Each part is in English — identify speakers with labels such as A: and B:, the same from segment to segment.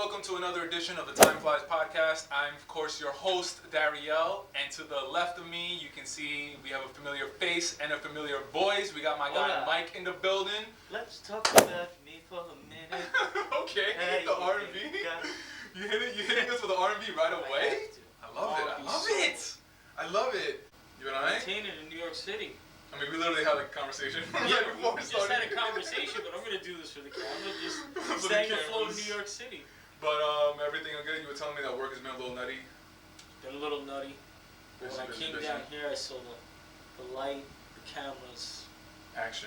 A: welcome to another edition of the Time Flies podcast. I'm, of course, your host, Dariel, and to the left of me, you can see we have a familiar face and a familiar voice. We got my guy Mike in the building.
B: Let's talk about me for a minute.
A: Okay, hey, the R&B. You hitting us with the R&B right away? I love it. I love it. You and I?
B: Maintained in New York City.
A: I mean, we literally had a conversation.
B: Yeah, we just had a conversation, but I'm going to do this for the camera. Just staying afloat in New York City.
A: But everything good? You were telling me that work has been a little nutty.
B: Been a little nutty. But when I came down here, I saw the light, the cameras,
A: action,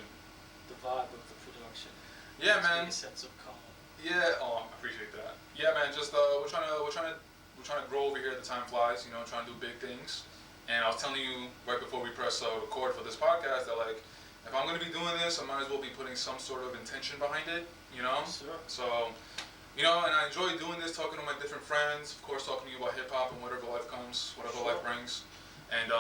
B: the vibe of the production.
A: Yeah, man.
B: A sense of calm.
A: Yeah. Oh, I appreciate that. Yeah, man. Just we're trying to grow over here at the Time Flies. You know, trying to do big things. And I was telling you right before we press record for this podcast that, like, if I'm going to be doing this, I might as well be putting some sort of intention behind it, you know?
B: Sure.
A: So, you know, and I enjoy doing this, talking to my different friends, of course, talking to you about hip-hop and whatever life comes, whatever life brings. And,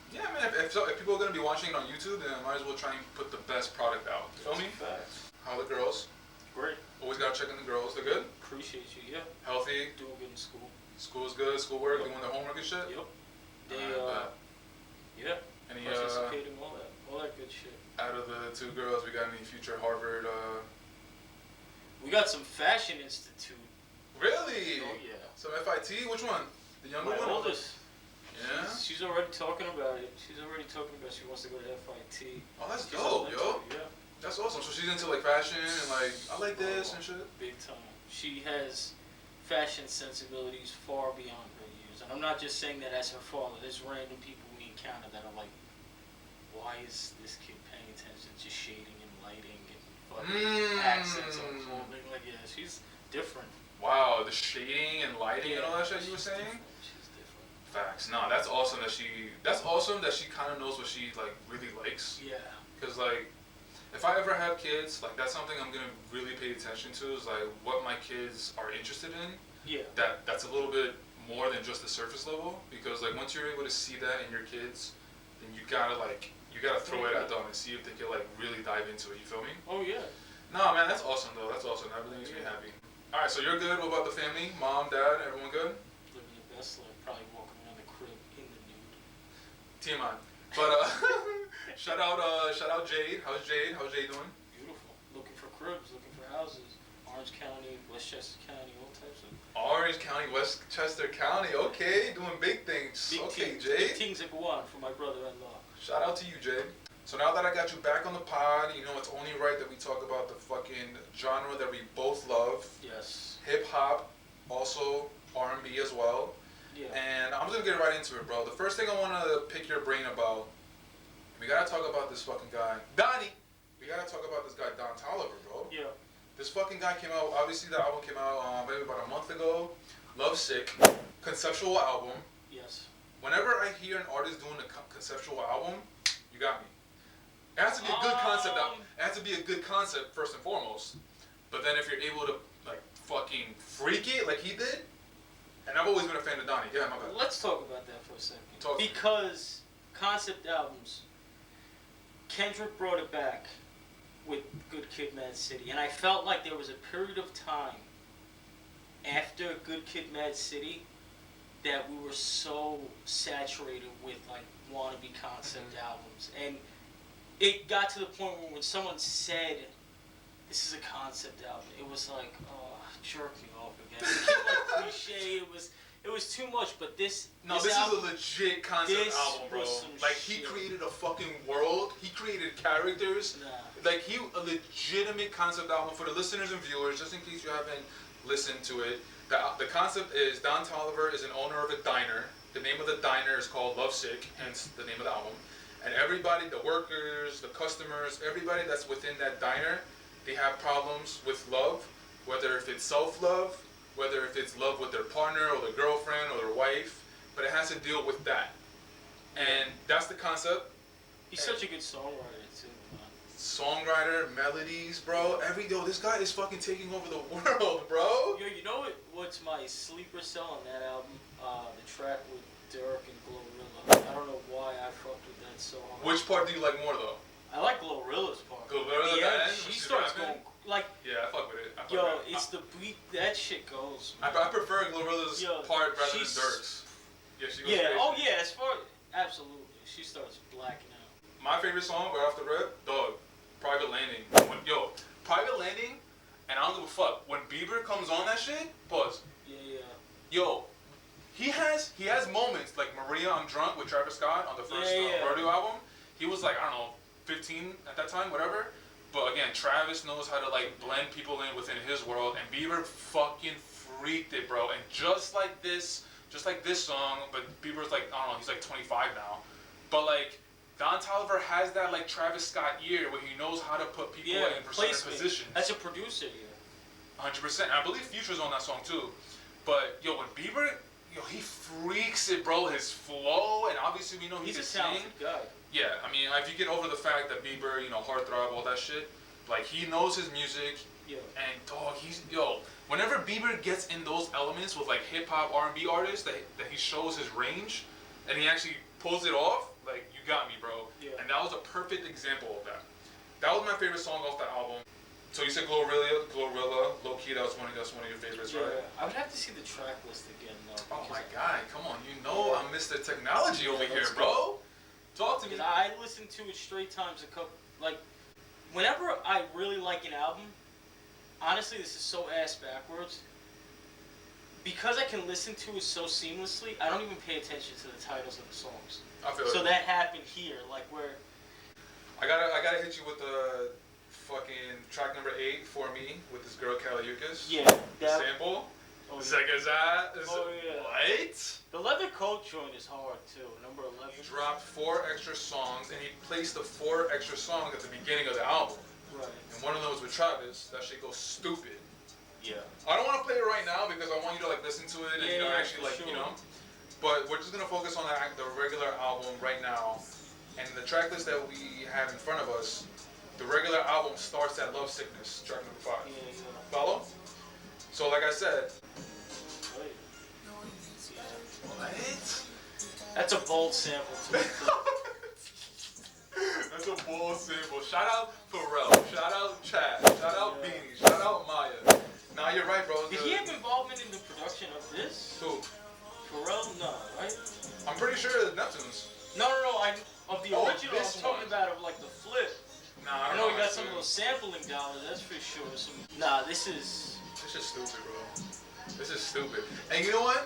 A: yeah, man, if people are going to be watching it on YouTube, then I might as well try and put the best product out. You feel me?
B: Facts.
A: How are the girls?
B: Great.
A: Always got to check on the girls. They're good?
B: Appreciate you, yeah.
A: Healthy?
B: Doing good in school.
A: School's good? Schoolwork? Doing their homework and shit?
B: Yep. They,
A: yeah. Any,
B: participating, all that good shit.
A: Out of the two girls, we got any future Harvard,
B: We got some Fashion Institute.
A: Really?
B: Oh, yeah.
A: Some FIT? Which one? The younger one?
B: My oldest.
A: Yeah?
B: She's already talking about it. She wants to go to FIT.
A: Oh, that's dope, yo.
B: Yeah.
A: That's awesome. So she's into, like, fashion and, like, I like this and shit?
B: Big time. She has fashion sensibilities far beyond her years. And I'm not just saying that as her father. There's random people we encounter that are like, why is this kid paying attention to shading and lighting and fucking accents on clothing? Like, yeah, she's different.
A: Wow, the shading and lighting and all that shit you were saying?
B: She's different.
A: Facts. Nah, that's awesome that she kind of knows what she, like, really likes.
B: Yeah.
A: Because, like, if I ever have kids, like, that's something I'm going to really pay attention to is, like, what my kids are interested in.
B: Yeah.
A: That's a little bit more than just the surface level, because, like, once you're able to see that in your kids, then you gotta throw it at them and see if they can, like, really dive into it. You feel me?
B: Oh yeah.
A: No, man, that's awesome though. That's awesome. That really makes me happy. All right, so you're good. What about the family? Mom, dad, everyone good?
B: Living your best life. Probably walking around the crib in the nude.
A: TMI. But shout out Jade. How's Jade doing?
B: Beautiful. Looking for cribs. Looking for houses. Orange County, Westchester County, all types of.
A: Orange County, Westchester County. Okay, doing big things.
B: Big
A: Jade.
B: Big things that go on for my brother-in-law.
A: Shout out to you, Jade. So now that I got you back on the pod, you know it's only right that we talk about the fucking genre that we both love.
B: Yes.
A: Hip hop, also R&B as well.
B: Yeah.
A: And I'm just gonna get right into it, bro. The first thing I want to pick your brain about, we gotta talk about this fucking guy, Donnie. We gotta talk about this guy, Don Toliver, bro.
B: Yeah.
A: This fucking guy came out, obviously the album came out maybe about a month ago. Love Sick, conceptual album.
B: Yes.
A: Whenever I hear an artist doing a conceptual album, you got me. It has to be a good concept. It has to be a good concept first and foremost. But then if you're able to, like, fucking freak it like he did, and I've always been a fan of Donnie. Yeah, my bad.
B: Let's talk about that for a second.
A: Because
B: concept albums, Kendrick brought it back with Good Kid, Mad City, and I felt like there was a period of time after Good Kid, Mad City that we were so saturated with, like, wannabe concept albums, and it got to the point where when someone said this is a concept album, it was like, oh, jerk me off again. It became like cliche. It was too much, but this
A: is a legit concept album, bro. Like, he created a fucking world. He created characters. Like, a legitimate concept album for the listeners and viewers, just in case you haven't listened to it. The concept is Don Toliver is an owner of a diner. The name of the diner is called Love Sick, hence the name of the album. And everybody, the workers, the customers, everybody that's within that diner, they have problems with love, whether if it's self-love, whether if it's love with their partner or their girlfriend or their wife, but it has to deal with that. And that's the concept.
B: He's such a good songwriter, too, man.
A: Songwriter, melodies, bro. This guy is fucking taking over the world, bro.
B: Yo, you know what's my sleeper cell on that album? The track with Dirk and Glorilla. I don't know why I fucked with that so hard.
A: Which part do you like more, though?
B: I like Glorilla's part.
A: Glorilla,
B: yeah, she starts going, like...
A: Yeah, I fuck with it.
B: Yo, it's the beat. That shit goes.
A: I prefer Glorilla's part rather than Dirk's. Yeah, she goes crazy.
B: Oh yeah, as far absolutely, she starts blacking out.
A: My favorite song right off the rip, dog, Private Landing. Private Landing, and I don't give a fuck. When Bieber comes on that shit, pause.
B: Yeah.
A: Yo, he has moments like Maria, I'm Drunk with Travis Scott on the first Rodeo album. He was like, I don't know, 15 at that time, whatever. But again, Travis knows how to like blend people in within his world, and Bieber fucking freaked it, bro. And just like this song, but Bieber's like, I don't know, he's like 25 now. But like, Don Toliver has that like Travis Scott ear where he knows how to put people in certain positions.
B: As a producer,
A: 100%. I believe Future's on that song too. But yo, when Bieber, he freaks it, bro. His flow, and obviously we know
B: he's a talented guy.
A: Yeah, I mean, if you get over the fact that Bieber, heartthrob, all that shit, like he knows his music.
B: Yeah.
A: And dog, whenever Bieber gets in those elements with like hip hop, R&B artists, that he shows his range, and he actually pulls it off. Like, you got me, bro.
B: Yeah.
A: And that was a perfect example of that. That was my favorite song off the album. So you said Glorilla, low key. That's one of your favorites, right?
B: I would have to see the track list again, though.
A: Oh my god, come on! I'm Mr. Technology over here, bro. Talk to me.
B: I listen to it straight times whenever I really like an album. Honestly, this is so ass backwards. Because I can listen to it so seamlessly, I don't even pay attention to the titles of the songs.
A: I feel
B: so that happened here, where.
A: I gotta hit you with the fucking track number 8 for me with this girl Kaliukas.
B: Yeah.
A: Sample.
B: Oh yeah.
A: What?
B: The Leather Coat joint is hard too. Number 11.
A: He dropped 4 extra songs, and he placed the 4 extra songs at the beginning of the album.
B: Right.
A: And one of them was with Travis. That shit goes stupid.
B: Yeah.
A: I don't want to play it right now because I want you to listen to it and actually But we're just gonna focus on the regular album right now, and the track list that we have in front of us. The regular album starts at Love Sickness, track number 5.
B: Yeah.
A: Follow? So like I said.
B: What? That's a bold sample too.
A: That's a bold sample. Shout out Pharrell. Shout out Chad. Shout out Beanie. Shout out Maya. Nah, you're right, bro.
B: Did he have involvement in the production of this?
A: Who?
B: Pharrell? No, right?
A: I'm pretty sure it's Neptune's.
B: No. Of the original, I'm talking about of the flip.
A: Nah,
B: I know we got some of those sampling dollars, that's for sure. This is
A: stupid, bro. This is stupid. And you know what?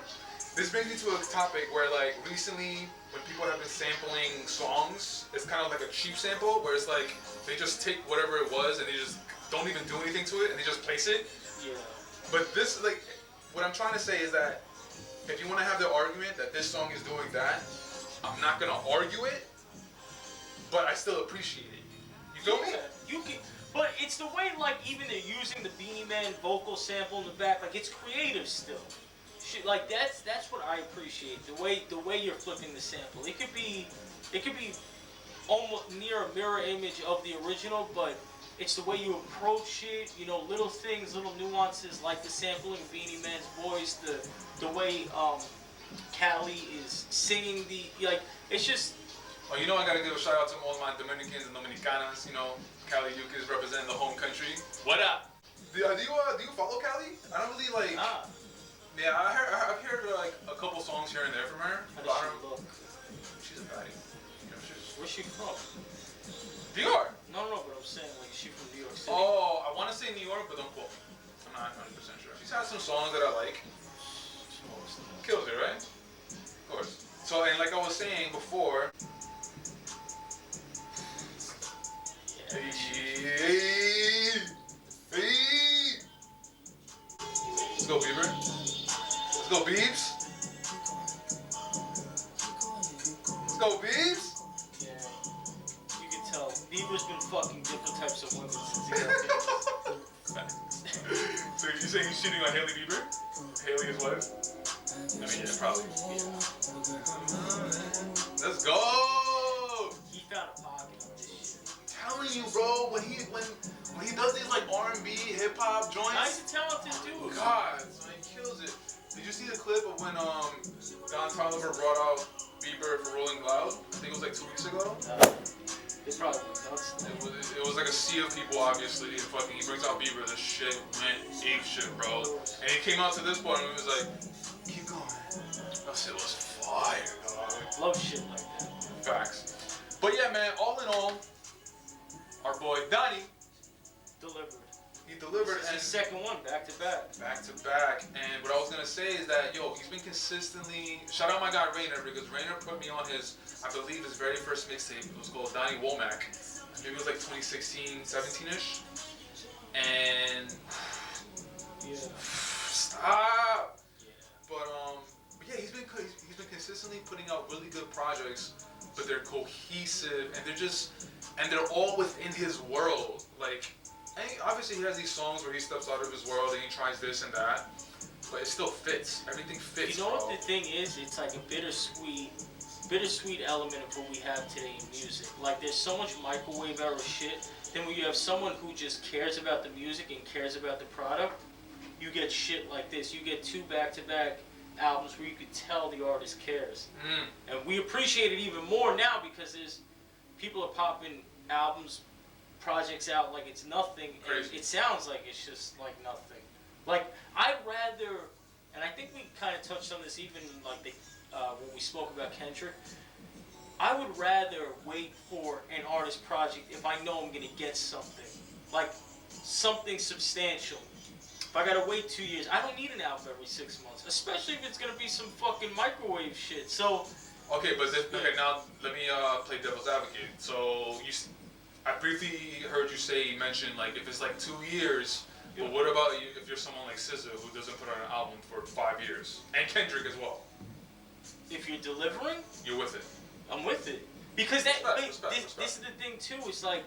A: This brings me to a topic where, recently, when people have been sampling songs, it's kind of like a cheap sample, where it's like, they just take whatever it was, and they just don't even do anything to it, and they just place it.
B: Yeah.
A: But this, what I'm trying to say is that, if you want to have the argument that this song is doing that, I'm not going to argue it, but I still appreciate it. You feel me?
B: You can, but it's the way, even they're using the Beanie Man vocal sample in the back, it's creative still. Shit, that's what I appreciate. The way you're flipping the sample. It could be almost near a mirror image of the original, but it's the way you approach it. Little things, little nuances, like the sampling of Beanie Man's voice, the way Cali is singing it's just.
A: Oh, I gotta give a shout out to all my Dominicans and Dominicanas. Cali Yucas representing the home country. What up? Do you follow Cali? I don't really
B: Nah.
A: Yeah, I've heard a couple songs here and there from her.
B: How does she look?
A: She's a baddie.
B: Where's she from?
A: New York.
B: No, but I'm saying is she from New York City?
A: Oh, I want to say New York, but don't quote me. I'm not 100% sure. She's had some songs that I like. Kills it, right? Of course. So, and like I was saying before. Hey. Let's go, Bieber. Let's go, Biebs. Let's go, Biebs.
B: Yeah. You can tell. Bieber's been fucking different types of women since he got famous.
A: So you saying he's cheating on Hailey Bieber? Hailey, his wife? I mean, yeah, probably. Yeah. Let's go!
B: He found a pocket on this shit.
A: I'm telling you, bro, when he does these R&B, hip hop joints.
B: He's a talented dude.
A: God, so he kills it. Did you see the clip of when Don Toliver brought out Bieber for Rolling Loud? I think it was 2 weeks ago.
B: They probably went nuts.
A: It was like a sea of people, obviously. And fucking, he brings out Bieber. This shit went ape shit, bro. And he came out to this point and he was like, keep going. That shit was fire, dog.
B: Love shit like that.
A: Facts. But yeah, man, all in all, our boy Donnie
B: delivered.
A: He delivered.
B: This is his second one, back to back.
A: Back to back. And what I was going to say is that, yo, he's been consistently... Shout out my guy Rainer, because Rainer put me on his, I believe, his very first mixtape. It was called Donnie Womack. Maybe it was like 2016, 17-ish. And...
B: Yeah.
A: Stop! Yeah. But yeah, he's been consistently putting out really good projects, but they're cohesive, and they're all within his world. Like, and obviously he has these songs where he steps out of his world and he tries this and that, but it still fits. Everything fits.
B: You know what the thing is? It's like a bittersweet element of what we have today in music. Like, there's so much microwave era shit. Then when you have someone who just cares about the music and cares about the product, you get shit like this. You get two back-to-back albums where you could tell the artist cares. And we appreciate it even more now because people are popping albums, projects out like it's nothing. And it sounds like it's just like nothing. Like, I'd rather, and I think we kind of touched on this even like when we spoke about Kendrick, I would rather wait for an artist project if I know I'm going to get something. Like, something substantial. If I gotta wait 2 years, I don't need an album every 6 months, especially if it's gonna be some fucking microwave shit. So.
A: Okay, but now let me play devil's advocate. So I briefly heard you mention like if it's like 2 years. But what about you if you're someone like SZA who doesn't put out an album for 5 years, and Kendrick as well?
B: If you're delivering,
A: you're with it.
B: I'm with it because this is the thing too. It's like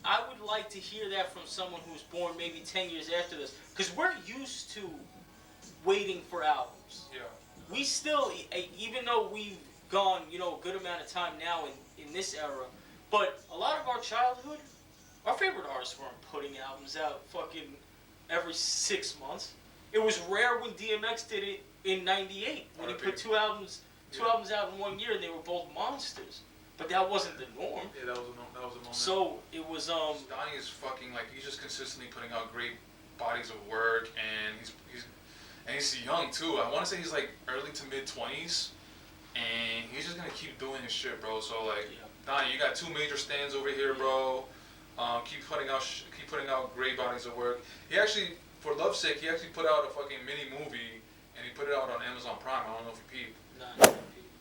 B: I would like to hear that from someone who's born maybe 10 years after this. Because we're used to waiting for albums.
A: Yeah.
B: We still, even though we've gone, a good amount of time now in this era, but a lot of our childhood, our favorite artists weren't putting albums out fucking every 6 months. It was rare when DMX did it in '98, when he put two albums out in 1 year, and they were both monsters. But that wasn't the norm.
A: Yeah, that was a moment.
B: So it was
A: Donnie is fucking like he's just consistently putting out great bodies of work, and he's young too. I want to say he's like early to mid 20s, and he's just gonna keep doing his shit, bro. So like, Donnie, you got 2 major stands over here, bro. Keep putting out great bodies of work. He actually, for love's sake, he actually put out a fucking mini movie, and he put it out on Amazon Prime. I don't know if you peeped.
B: Nah.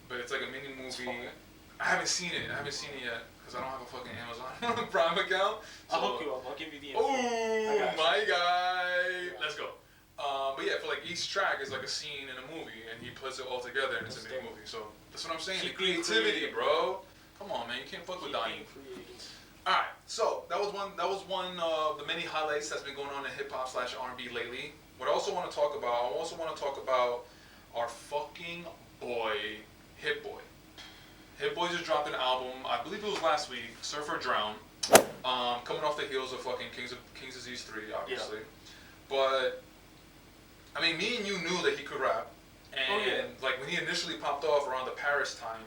A: But it's like a mini movie. I haven't seen it yet because I don't have a fucking Amazon Prime account. So.
B: I'll hook you up. I'll give you the info.
A: Oh, my guy. Let's go. But yeah, for like each track is like a scene in a movie, and he puts it all together, and it's a mini movie. So that's what I'm saying. The creativity, bro. Come on, man. You can't fuck with Donnie. All right. So that was one of the many highlights that's been going on in hip hop / R&B lately. What I also want to talk about, our fucking boy, Hit Boy. Hit Boy just dropped an album, I believe it was last week, Surf or Drown, coming off the heels of fucking King's Disease 3, obviously. Yeah. But, I mean, me and you knew that he could rap, and like when he initially popped off around the Paris time,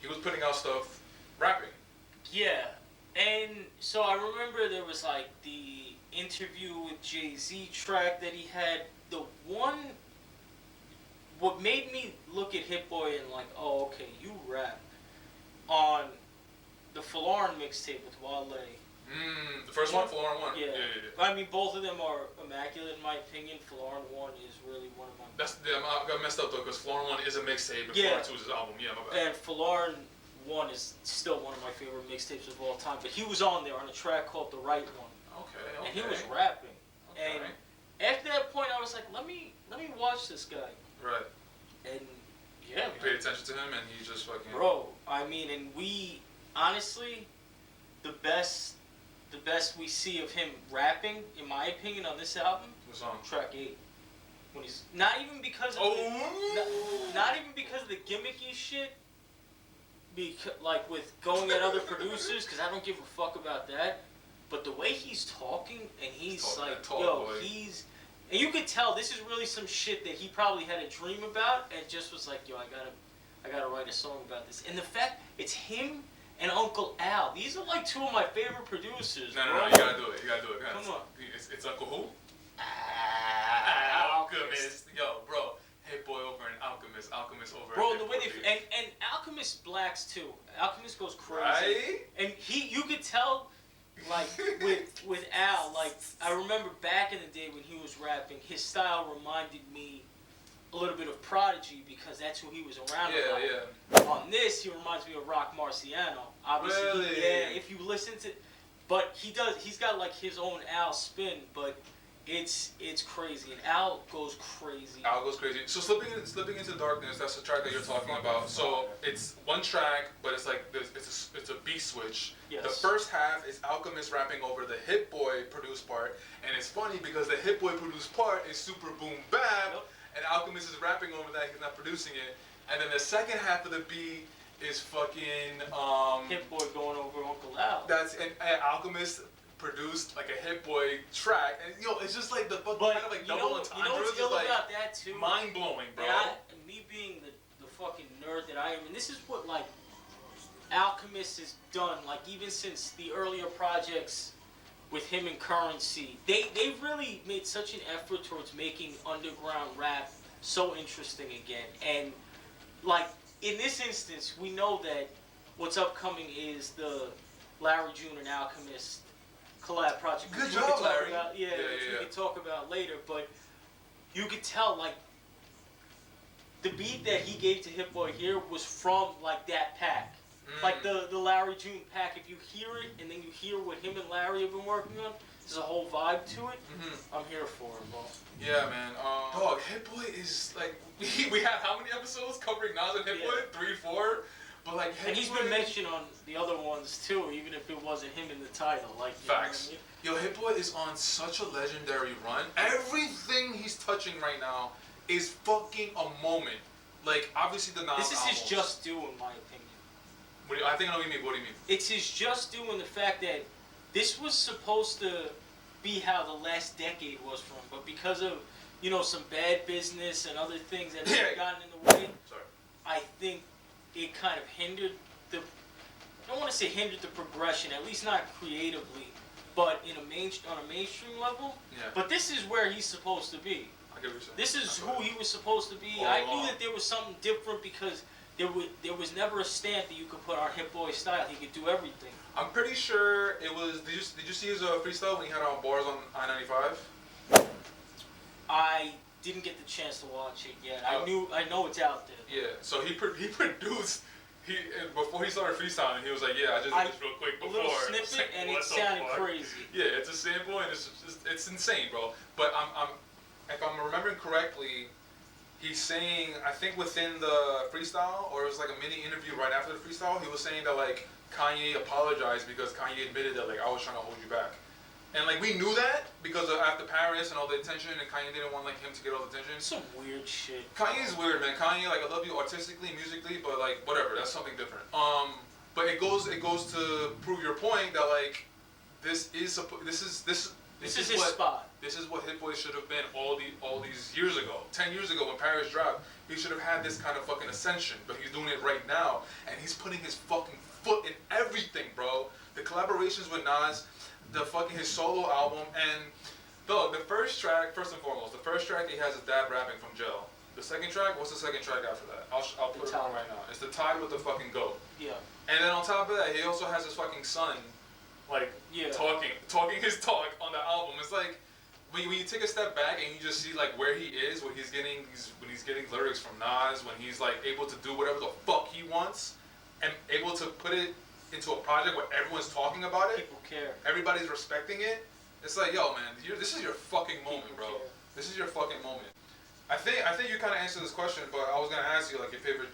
A: he was putting out stuff rapping.
B: Yeah, and so I remember there was like the interview with Jay-Z track that he had. What made me look at Hit Boy and like, oh, okay, you rap. On the Falarin mixtape with Wale.
A: The first one, Falarin 1?
B: Yeah. I mean, both of them are immaculate in my opinion. Falarin 1 is really one of my...
A: I got messed up though, because Falarin 1 is a mixtape and Falarin 2 is his album. Yeah, my bad.
B: And Falarin 1 is still one of my favorite mixtapes of all time. But he was on there on a track called The Right One.
A: Okay.
B: And he was rapping.
A: Okay.
B: And after that point, I was like, let me watch this guy.
A: Right.
B: And... yeah,
A: you paid attention to him, and he just fucking...
B: Bro, I mean, and we, honestly, the best we see of him rapping, in my opinion, on this album,
A: was on
B: track 8. When he's not even because of not even because of the gimmicky shit, like with going at other producers, because I don't give a fuck about that. But the way he's talking, and he's like, he's. And you could tell this is really some shit that he probably had a dream about and just was like, yo, I gotta write a song about this. And the fact it's him and Uncle Al. These are like two of my favorite producers.
A: No,
B: bro.
A: You gotta do it.
B: Come on.
A: It's Uncle who?
B: Alchemist.
A: Yo, bro. Hit Boy over in Alchemist. Alchemist over.
B: Bro, the way they and Alchemist blacks too. Alchemist goes crazy.
A: Right?
B: And you could tell, like with Al, like I remember back in the day when he was rapping, his style reminded me a little bit of Prodigy because that's who he was around.
A: Yeah.
B: On this, he reminds me of Rock Marciano. Obviously,
A: really?
B: if you listen to, but he's got like his own Al spin, but. It's crazy, and Al goes crazy.
A: So slipping into darkness. That's the track that you're talking about. So it's one track, but it's like it's a beat switch.
B: Yes.
A: The first half is Alchemist rapping over the Hit Boy produced part, and it's funny because the Hit Boy produced part is super boom bap, and Alchemist is rapping over that. He's not producing it. And then the second half of the beat is fucking
B: Hit Boy going over Uncle Al.
A: and Alchemist produced like a Hit Boy track, and it's just like the fucking kind of like double entendres.
B: You know what's ill about that too?
A: Mind blowing, bro.
B: Me being the fucking nerd that I am, and this is what like Alchemist has done. Like even since the earlier projects with him and Currency, they've really made such an effort towards making underground rap so interesting again. And like in this instance, we know that what's upcoming is the Larry June and Alchemist collab project.
A: Good job, Larry.
B: We can talk about later, but you could tell like the beat that he gave to Hit Boy here was from like that pack, like the Larry June pack. If you hear it and then you hear what him and Larry have been working on, there's a whole vibe to it. I'm here for it, bro.
A: Yeah, man. Dog, Hit Boy is like we have how many episodes covering Nas and Hit Boy? 3, 4. But like,
B: and he's been mentioned on the other ones too, even if it wasn't him in the title. Like
A: facts. Yo, Hit Boy is on such a legendary run. Everything he's touching right now is fucking a moment. Like obviously the Nas
B: This is
A: albums.
B: his just due, in my opinion.
A: I think I know what you mean. What do you mean?
B: It's his just due in the fact that this was supposed to be how the last decade was for him, but because of some bad business and other things that have gotten in the way, I think it kind of hindered I don't want to say hindered the progression, at least not creatively, but on a mainstream level.
A: Yeah.
B: But this is where he's supposed to be.
A: I get what you're saying.
B: This is who he was supposed to be. I knew that there was something different because there was never a stamp that you could put on Hit Boy style. He could do everything.
A: I'm pretty sure it was. Did you see his freestyle when he had on bars on I-95?
B: I didn't get the chance to watch it yet. I know it's out there.
A: Yeah. So he produced. Before he started freestyling, he was like, "Yeah, I just did this real quick before."
B: A little snippet, and it sounded crazy.
A: Yeah, it's a sample, and it's insane, bro. But if I'm remembering correctly, he's saying, I think within the freestyle, or it was like a mini interview right after the freestyle, he was saying that like Kanye apologized because Kanye admitted that like I was trying to hold you back. And like we knew that because of after Paris and all the attention, and Kanye didn't want like him to get all the attention.
B: Some weird shit.
A: Kanye's weird, man. Kanye, like I love you artistically, musically, but like whatever, that's something different. But it goes to prove your point that like this is his spot. This is what Hit Boy should have been all these years ago. 10 years ago when Paris dropped, he should have had this kind of fucking ascension, but he's doing it right now, and he's putting his fucking foot in everything, bro. The collaborations with Nas, his solo album, and the first track, first and foremost, the first track he has is Dad rapping from jail. The second track, what's the secking track after that? I'll put it on right now. It's the Tide with the fucking goat.
B: Yeah.
A: And then on top of that, he also has his fucking son, like talking his talk on the album. It's like when you take a step back and you just see like where he is, when he's getting lyrics from Nas, when he's like able to do whatever the fuck he wants, and able to put it into a project where everyone's talking about it.
B: People care.
A: Everybody's respecting it. It's like, yo, man, this is your fucking moment, bro. This is your fucking moment. I think you kind of answered this question, but I was gonna ask you like your favorite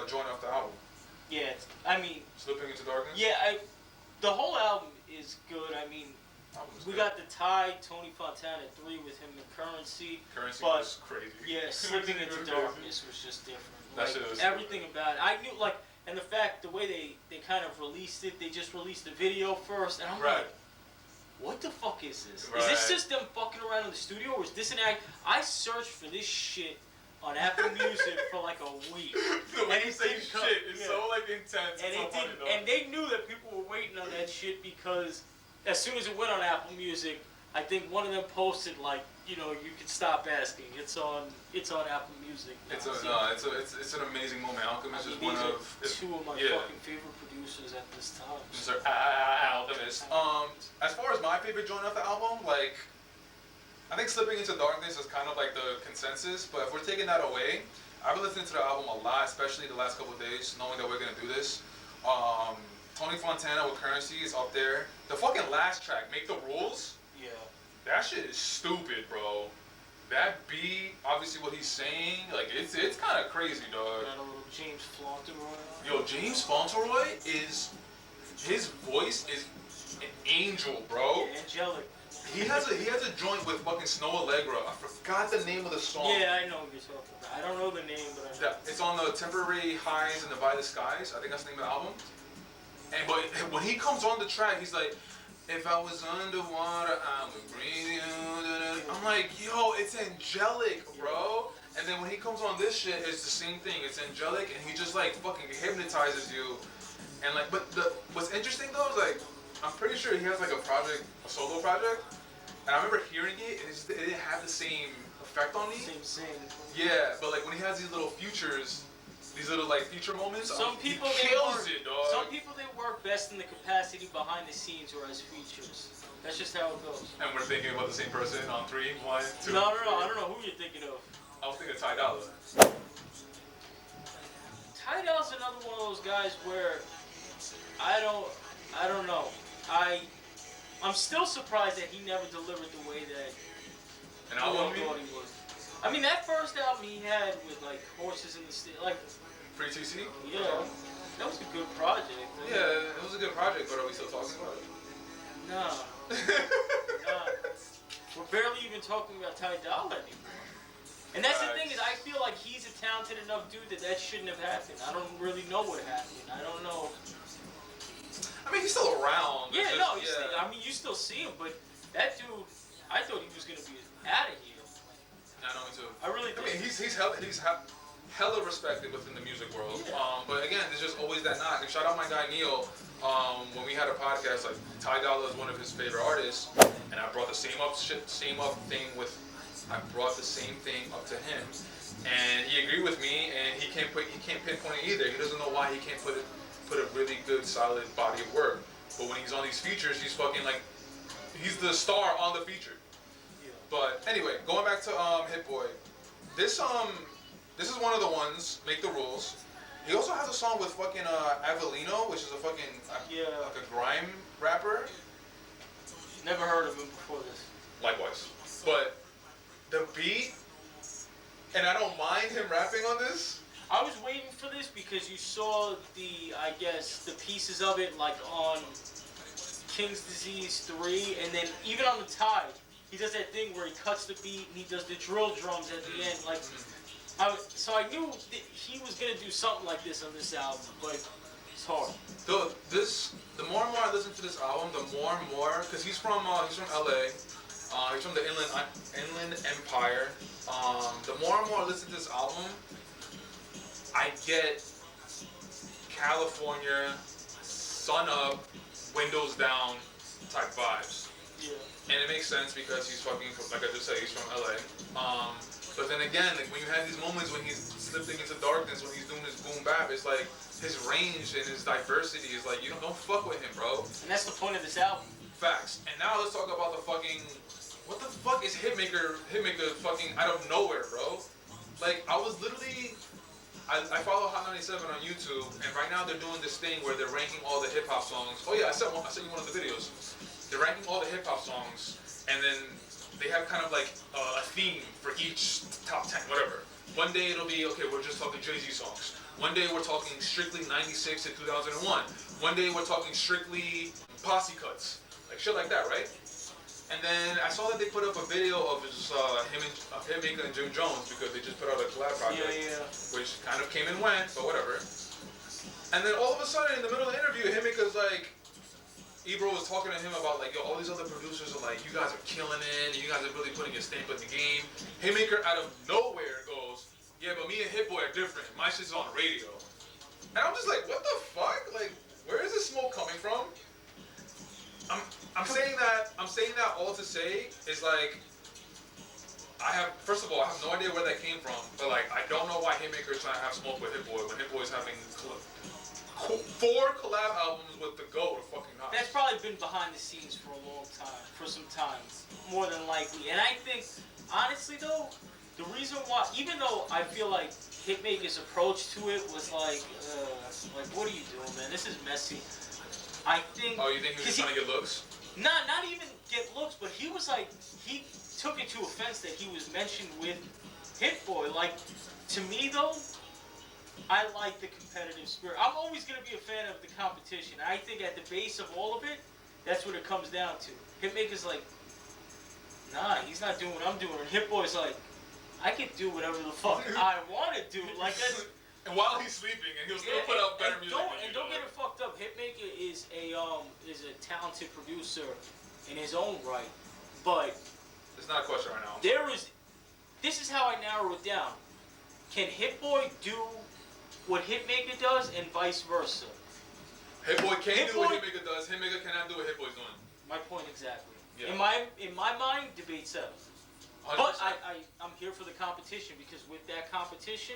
A: joint off the album.
B: Yeah, I mean.
A: Slipping Into Darkness.
B: Yeah, the whole album is good. I mean, we got the Tide, Tony Fontana 3 with him and Currency.
A: Currency was crazy.
B: Yeah, Slipping Into Darkness was just different.
A: That shit was
B: everything about it. I knew like. And the way they kind of released it, they just released the video first, and I'm like, what the fuck is this? Is this just them fucking around in the studio, or is this an act? I searched for this shit on Apple Music for like a week.
A: The way you say shit is so like intense.
B: And it didn't, and they knew that people were waiting on that shit because as soon as it went on Apple Music, I think one of them posted like, you know, you can stop asking. It's on Apple Music.
A: It's an amazing moment. Alchemist is one of
B: two of my fucking favorite producers at this time.
A: Mr. Alchemist. As far as my favorite joint of the album, like, I think Slipping Into Darkness is kind of like the consensus. But if we're taking that away, I've been listening to the album a lot, especially the last couple of days, knowing that we're gonna do this. Tony Fontana with Currency is up there. The fucking last track, Make the Rules.
B: Yeah.
A: That shit is stupid, bro. That beat, obviously what he's saying, like it's kind of crazy, dog.
B: Got a little James Fauntleroy.
A: Yo, James Fauntleroy his voice is an angel, bro.
B: Yeah, angelic.
A: He has a joint with fucking Snow Allegra. I forgot the name of the song.
B: Yeah, I know what you're talking about. I don't know the name, but I know.
A: It's on the Temporary Highs and the Violet Skies. I think that's the name of the album. But when he comes on the track, he's like, if I was underwater, I would breathe you. I'm like, yo, it's angelic, bro. And then when he comes on this shit, it's the same thing. It's angelic, and he just like fucking hypnotizes you. And like, but what's interesting though is like, I'm pretty sure he has like a solo project. And I remember hearing it, and it didn't have the same effect on me.
B: Same.
A: Yeah, but like when he has these little features. These little like feature moments.
B: Some people
A: kills it, dog.
B: Some people they work best in the capacity behind the scenes or as features. That's just how it goes.
A: And we're thinking about the same person on 3, 1, 2.
B: No. I don't know who you're thinking of.
A: I was thinking Ty Dolla.
B: Ty Dolla's another one of those guys where I don't know. I'm still surprised that he never delivered the way that I thought he would. I mean, that first album he had with like Horses in the Steel, like.
A: Free TC?
B: Yeah, that was a good project.
A: Yeah, it was a good project, but are we still talking about it?
B: Nah. We're barely even talking about Ty Dolla anymore. And that's the thing is, I feel like he's a talented enough dude that shouldn't have happened. I don't really know what happened. I don't know.
A: I mean, he's still around.
B: Yeah, I mean, you still see him, but that dude, I thought he was gonna be out of here.
A: I know, me too.
B: I really did.
A: I mean, he's hella respected within the music world.
B: Yeah.
A: But again, there's just always that knock. And shout out my guy Neil. When we had a podcast, like Ty Dolla is one of his favorite artists, and I brought the same thing up to him, and he agreed with me, and he can't pinpoint it either. He doesn't know why he can't put a really good solid body of work. But when he's on these features, he's fucking like he's the star on the feature.
B: Yeah.
A: But anyway, going back to Hit Boy, this is one of the ones, Make the Rules. He also has a song with fucking Avelino, which is a fucking like a grime rapper.
B: Never heard of him before this.
A: Likewise. But the beat, and I don't mind him rapping on this.
B: I was waiting for this because you saw I guess, the pieces of it like on King's Disease 3, and then even on the Tide, he does that thing where he cuts the beat and he does the drill drums at the end, like. So I knew that he was gonna do something like this on this album, but it's hard.
A: The more and more I listen to this album, the more and more, because he's from LA, he's from the Inland Empire. The more and more I listen to this album, I get California, sun up, windows down type vibes.
B: Yeah.
A: And it makes sense because he's fucking, like I just said, he's from LA. But then again, like when you have these moments when he's slipping into darkness, when he's doing his boom bap, it's like his range and his diversity is like, you don't fuck with him, bro.
B: And that's the point of this album.
A: Facts. And now let's talk about the fucking, what the fuck is Hitmaker fucking out of nowhere, bro? Like, I was literally, I follow Hot 97 on YouTube, and right now they're doing this thing where they're ranking all the hip hop songs. Oh yeah, I sent you one of the videos. They're ranking all the hip hop songs, and then they have kind of like a theme for each top 10, whatever. One day it'll be, okay, we're just talking Jay-Z songs. One day we're talking strictly 96 to 2001. One day we're talking strictly posse cuts. Like shit like that, right? And then I saw that they put up a video of just Hitmaker and Jim Jones because they just put out a collab project. Which kind of came and went, but whatever. And then all of a sudden in the middle of the interview, Hitmaker's like, Ebro was talking to him about like, yo, all these other producers are like, you guys are killing it, you guys are really putting your stamp in the game. Hitmaker out of nowhere goes, Yeah, but me and Hit Boy are different. My shit's on the radio. And I'm just like, what the fuck? Like, where is this smoke coming from? I'm saying that all to say is like, first of all, I have no idea where that came from, but like, I don't know why Hitmaker's trying to have smoke with Hit Boy when Hit Boy's having 4 collab albums with the GOAT of fucking Nas.
B: That's probably been behind the scenes for a long time, for some time, more than likely. And I think, honestly though, the reason why, even though I feel like Hitmaker's approach to it was like, what are you doing, man? This is messy. I think.
A: Oh, you think he was trying to get looks?
B: Not even get looks, but he was like, he took it to offense that he was mentioned with Hit Boy. Like, to me though, I like the competitive spirit. I'm always gonna be a fan of the competition. I think at the base of all of it, that's what it comes down to. Hitmaker's like, nah, he's not doing what I'm doing. And Hit Boy's like, I can do whatever the fuck I want to do. Like that's.
A: And while he's sleeping, and he'll still put out better music.
B: Don't get it fucked up. Hitmaker is a talented producer in his own right, but
A: it's not a question right now.
B: This is how I narrow it down. Can Hit Boy do what Hitmaker does, and vice versa?
A: Hit Boy can do what Hitmaker does. Hitmaker cannot do what Hit Boy's doing.
B: My point exactly.
A: Yeah.
B: In my mind, debate settles. 100%. But I'm here for the competition because with that competition,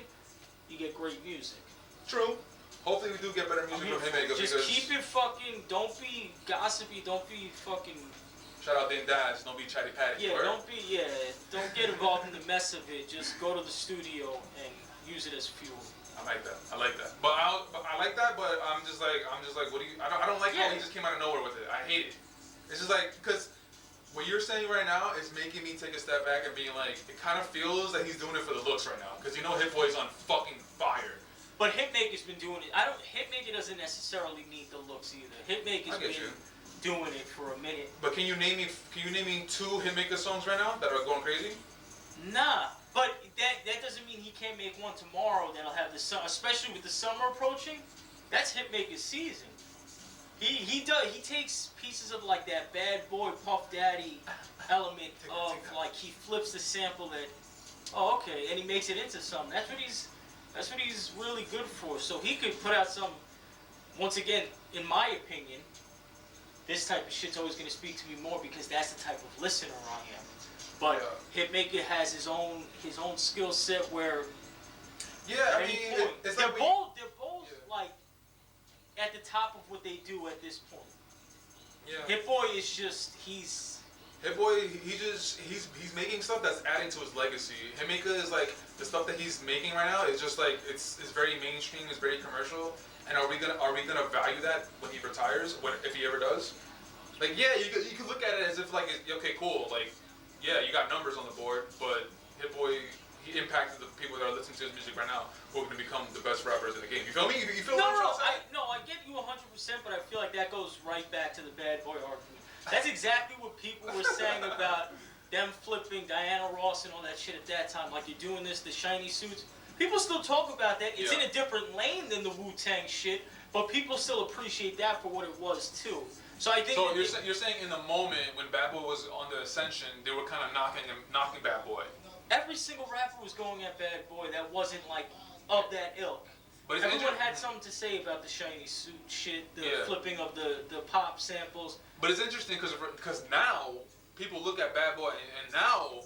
B: you get great music.
A: True. Hopefully we do get better music from Hitmaker.
B: Just keep it fucking, don't be gossipy, don't be fucking...
A: Shout out Dane Dads, don't be chatty patty.
B: Yeah, don't get involved in the mess of it. Just go to the studio and use it as fuel.
A: I like that. But I like that, but I'm just like, what do you, I don't like how he just came out of nowhere with it. I hate it. It's just like, because what you're saying right now is making me take a step back and being like, it kind of feels that he's doing it for the looks right now. Because you know Hit Boy's on fucking fire.
B: But Hitmaker's been doing it. Hitmaker doesn't necessarily need the looks either. Hitmaker's been doing it for a minute.
A: But can you name me 2 Hitmaker songs right now that are going crazy?
B: Nah. But that doesn't mean he can't make one tomorrow that'll have the sun, especially with the summer approaching. That's Hitmaker's season. He takes pieces of like that bad boy Puff Daddy element of like he flips the sample that and he makes it into something. That's what he's really good for. So he could put out some. Once again, in my opinion, this type of shit's always gonna speak to me more because that's the type of listener I am. But Hitmaker has his own skill set where they're both like at the top of what they do at this point. Yeah. Hit Boy is just
A: Hit Boy, he's making stuff that's adding to his legacy. Hitmaker is like the stuff that he's making right now is just like it's very mainstream, it's very commercial. And are we gonna value that when he retires? If he ever does? Like you could look at it as if like okay cool like you got numbers on the board, but Hit Boy he impacted the people that are listening to his music right now who are gonna become the best rappers in the game. You feel me? You feel what I'm saying?
B: I get you 100%, but I feel like that goes right back to the bad boy argument. That's exactly what people were saying about them flipping Diana Ross and all that shit at that time. Like, you're doing this, the shiny suits. People still talk about that. It's in a different lane than the Wu-Tang shit, but people still appreciate that for what it was, too. So I think...
A: So you're saying in the moment when Bad Boy was on the ascension, they were kind of knocking Bad Boy.
B: Every single rapper was going at Bad Boy that wasn't, like, of that ilk. But everyone had something to say about the shiny suit shit, the flipping of the pop samples.
A: But it's interesting because now people look at Bad Boy and now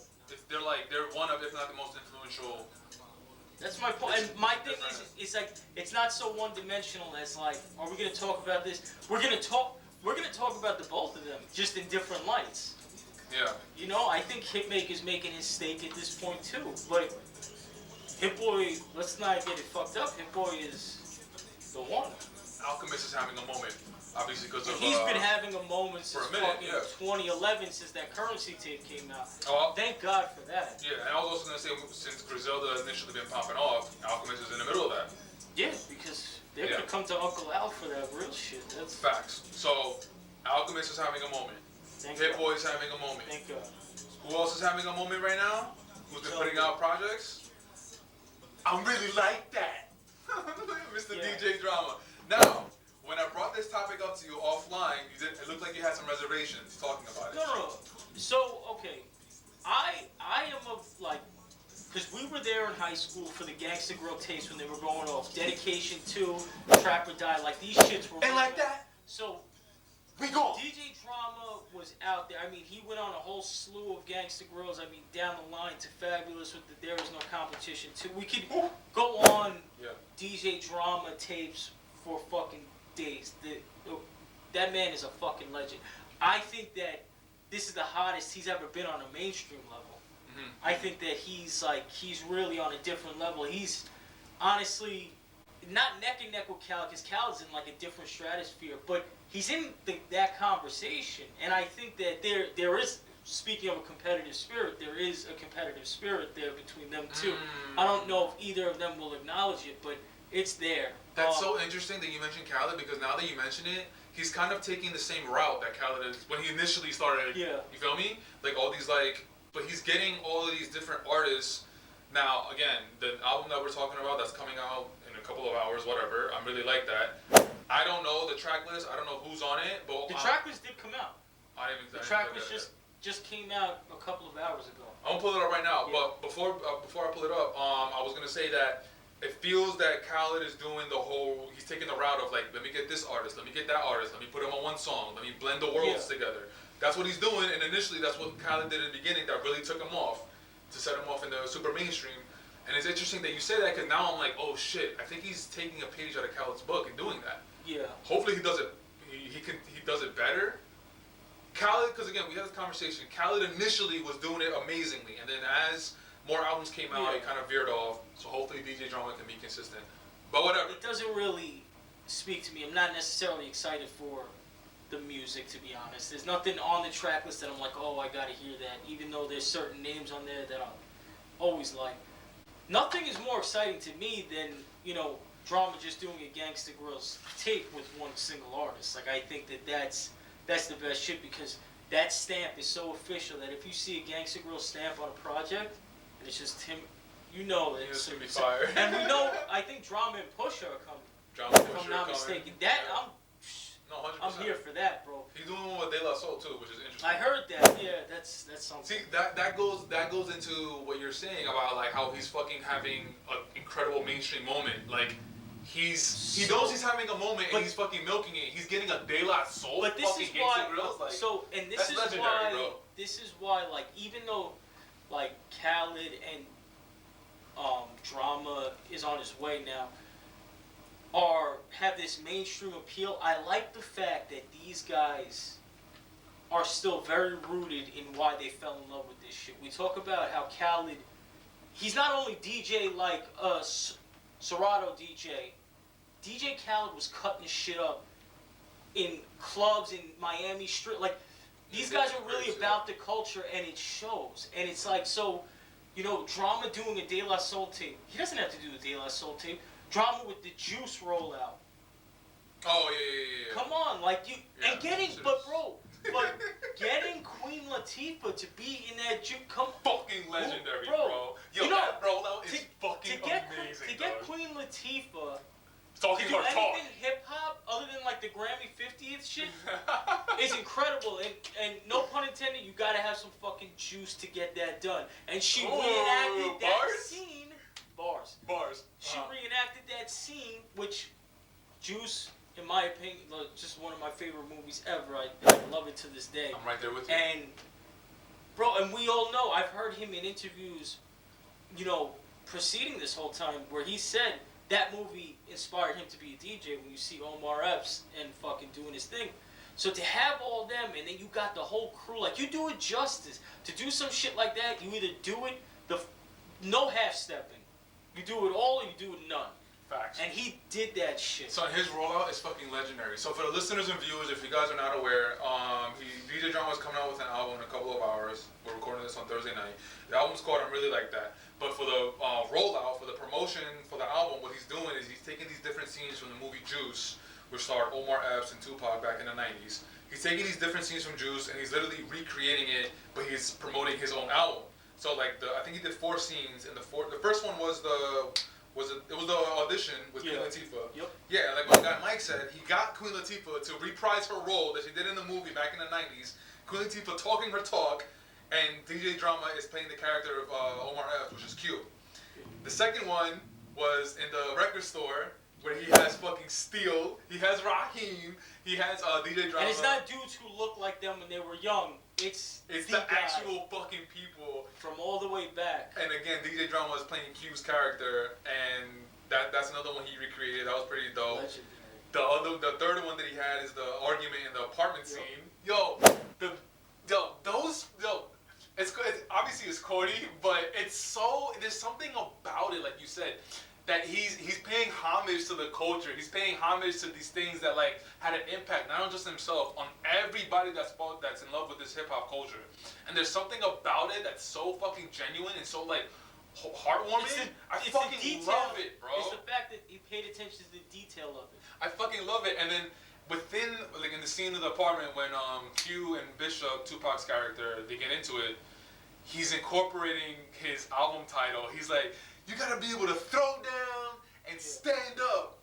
A: they're one of, if not the most influential.
B: That's my point. And my thing is, it's like it's not so one-dimensional as like, are we gonna talk about this? We're gonna talk about the both of them, just in different lights.
A: Yeah.
B: You know, I think Hitmaker's making his stake at this point too, but. Hit Boy, let's not get it fucked up. Hit Boy is the one.
A: Alchemist is having a moment, obviously because of.
B: He's been having a moment since fucking 2011, since that Currency tape came out.
A: Oh,
B: thank God for that.
A: Yeah, and I was also gonna say since Griselda initially been popping off, Alchemist is in the middle of that.
B: Yeah, because they're gonna come to Uncle Al for that real shit. That's
A: facts. So, Alchemist is having a moment. Hit Boy is having a moment.
B: Thank God.
A: Who else is having a moment right now? Who's been putting out projects? I'm really like that. Mr. DJ Drama. Now, when I brought this topic up to you offline, it looked like you had some reservations talking about it.
B: No. So, okay. I am of, like, because we were there in high school for the Gangsta Grill tapes when they were going off. Dedication 2, Trap or Die, like these shits were.
A: And like that.
B: So.
A: We go.
B: DJ Drama was out there. I mean, he went on a whole slew of Gangsta Grills. I mean, down the line to Fabulous with the There Is No Competition too. We could go on DJ Drama tapes for fucking days. That man is a fucking legend. I think that this is the hottest he's ever been on a mainstream level. Mm-hmm. I think that he's really on a different level. He's honestly not neck and neck with Khaled, because Khaled's in like a different stratosphere, but he's in that conversation. And I think that there is, speaking of a competitive spirit, there is a competitive spirit there between them two. I don't know if either of them will acknowledge it, but it's there.
A: That's so interesting that you mentioned Khaled, because now that you mention it, he's kind of taking the same route that Khaled is when he initially started.
B: Yeah.
A: You feel me? Like all these but he's getting all of these different artists. Now, again, the album that we're talking about that's coming out in a couple of hours, whatever, I'm really like that. I don't know the track list. I don't know who's on it, but
B: the track list did come out.
A: The
B: track list just came out a couple of hours ago.
A: I'm gonna pull it up right now, but before I pull it up, I was gonna say that it feels that Khaled is doing he's taking the route of like, let me get this artist, let me get that artist, let me put them on one song, let me blend the worlds together. That's what he's doing, and initially that's what Khaled did in the beginning that really took him off, to set him off in the super mainstream. And it's interesting that you say that, because now I'm like, oh shit, I think he's taking a page out of Khaled's book and doing that.
B: Yeah.
A: Hopefully he does it. He does it better. Khaled, because again we had this conversation. Khaled initially was doing it amazingly, and then as more albums came out, he kind of veered off. So hopefully DJ Drama can be consistent. But whatever.
B: It doesn't really speak to me. I'm not necessarily excited for the music, to be honest. There's nothing on the track list that I'm like, oh, I gotta hear that. Even though there's certain names on there that I always like. Nothing is more exciting to me than, Drama just doing a Gangsta Grillz tape with one single artist. Like, I think that's the best shit, because that stamp is so official that if you see a Gangsta Grillz stamp on a project and it's just him, that
A: it's gonna be fire.
B: And we know, I think Drama and Pusha are coming.
A: Drama and Pusha
B: if I'm not mistaken. I'm here for that, bro.
A: He's doing one with De La Soul too, which is interesting.
B: I heard that. Yeah, that's something.
A: See, that goes into what you're saying about like how he's fucking having an incredible mainstream moment. Like he knows he's having a moment and he's fucking milking it. He's getting a De La Soul.
B: But this is why. This is why, like, even though like Khaled and Drama is on his way now, have this mainstream appeal. I like the fact that these guys are still very rooted in why they fell in love with this shit. We talk about how Khaled, he's not only DJ like Serato DJ. DJ Khaled was cutting his shit up in clubs in Miami Street. Like, these guys are really about the culture, and it shows. And it's like, so, Drama doing a De La Soul tape. He doesn't have to do a De La Soul tape. Drama with the Juice rollout.
A: Oh yeah.
B: Come on, like you and getting, but getting Queen Latifah to be in that Juice,
A: fucking legendary, bro. Yo, that rollout is fucking amazing.
B: To get Queen Latifah
A: talking
B: to do anything hip hop other than like the Grammy 50th shit is incredible. And no pun intended, you gotta have some fucking juice to get that done. And she reenacted that scene. Bars. She reenacted that scene, which Juice, in my opinion, just one of my favorite movies ever. I love it to this day.
A: I'm right there with you.
B: And, bro, and we all know, I've heard him in interviews, preceding this whole time, where he said that movie inspired him to be a DJ when you see Omar Epps and fucking doing his thing. So to have all them, and then you got the whole crew, like, you do it justice. To do some shit like that, you either do it, no half-stepping. You do it all or you do it none.
A: Facts.
B: And he did that shit.
A: So his rollout is fucking legendary. So for the listeners and viewers, if you guys are not aware, DJ Drama is coming out with an album in a couple of hours. We're recording this on Thursday night. The album's called I'm Really Like That. But for the rollout, for the promotion for the album, what he's doing is he's taking these different scenes from the movie Juice, which starred Omar Epps and Tupac back in the 90s. He's taking these different scenes from Juice and he's literally recreating it, but he's promoting his own album. So like I think he did 4 scenes, and the first one was the audition with Queen Latifah.
B: Yep.
A: Yeah, like my guy Mike said, he got Queen Latifah to reprise her role that she did in the movie back in the 90s. Queen Latifah talking her talk, and DJ Drama is playing the character of Omar F, which is cute. The second one was in the record store where he has fucking Steel, he has Raheem, he has DJ Drama.
B: And it's not dudes who look like them when they were young. It's
A: the actual fucking people
B: from all the way back.
A: And again, DJ Drama is playing Q's character, and that's another one he recreated. That was pretty dope.
B: Legendary.
A: The third one that he had is the argument in the apartment scene. It's obviously it's corny, but there's something about it, like you said, that he's paying homage to the culture. He's paying homage to these things that like had an impact not on just himself, on everybody that's in love with this hip hop culture. And there's something about it that's so fucking genuine and so like heartwarming. I fucking love it, bro.
B: It's the fact that he paid attention to the detail of it.
A: I fucking love it. And then within, like in the scene of the apartment when Q and Bishop, Tupac's character, they get into it, he's incorporating his album title. He's like, you gotta be able to throw down and stand up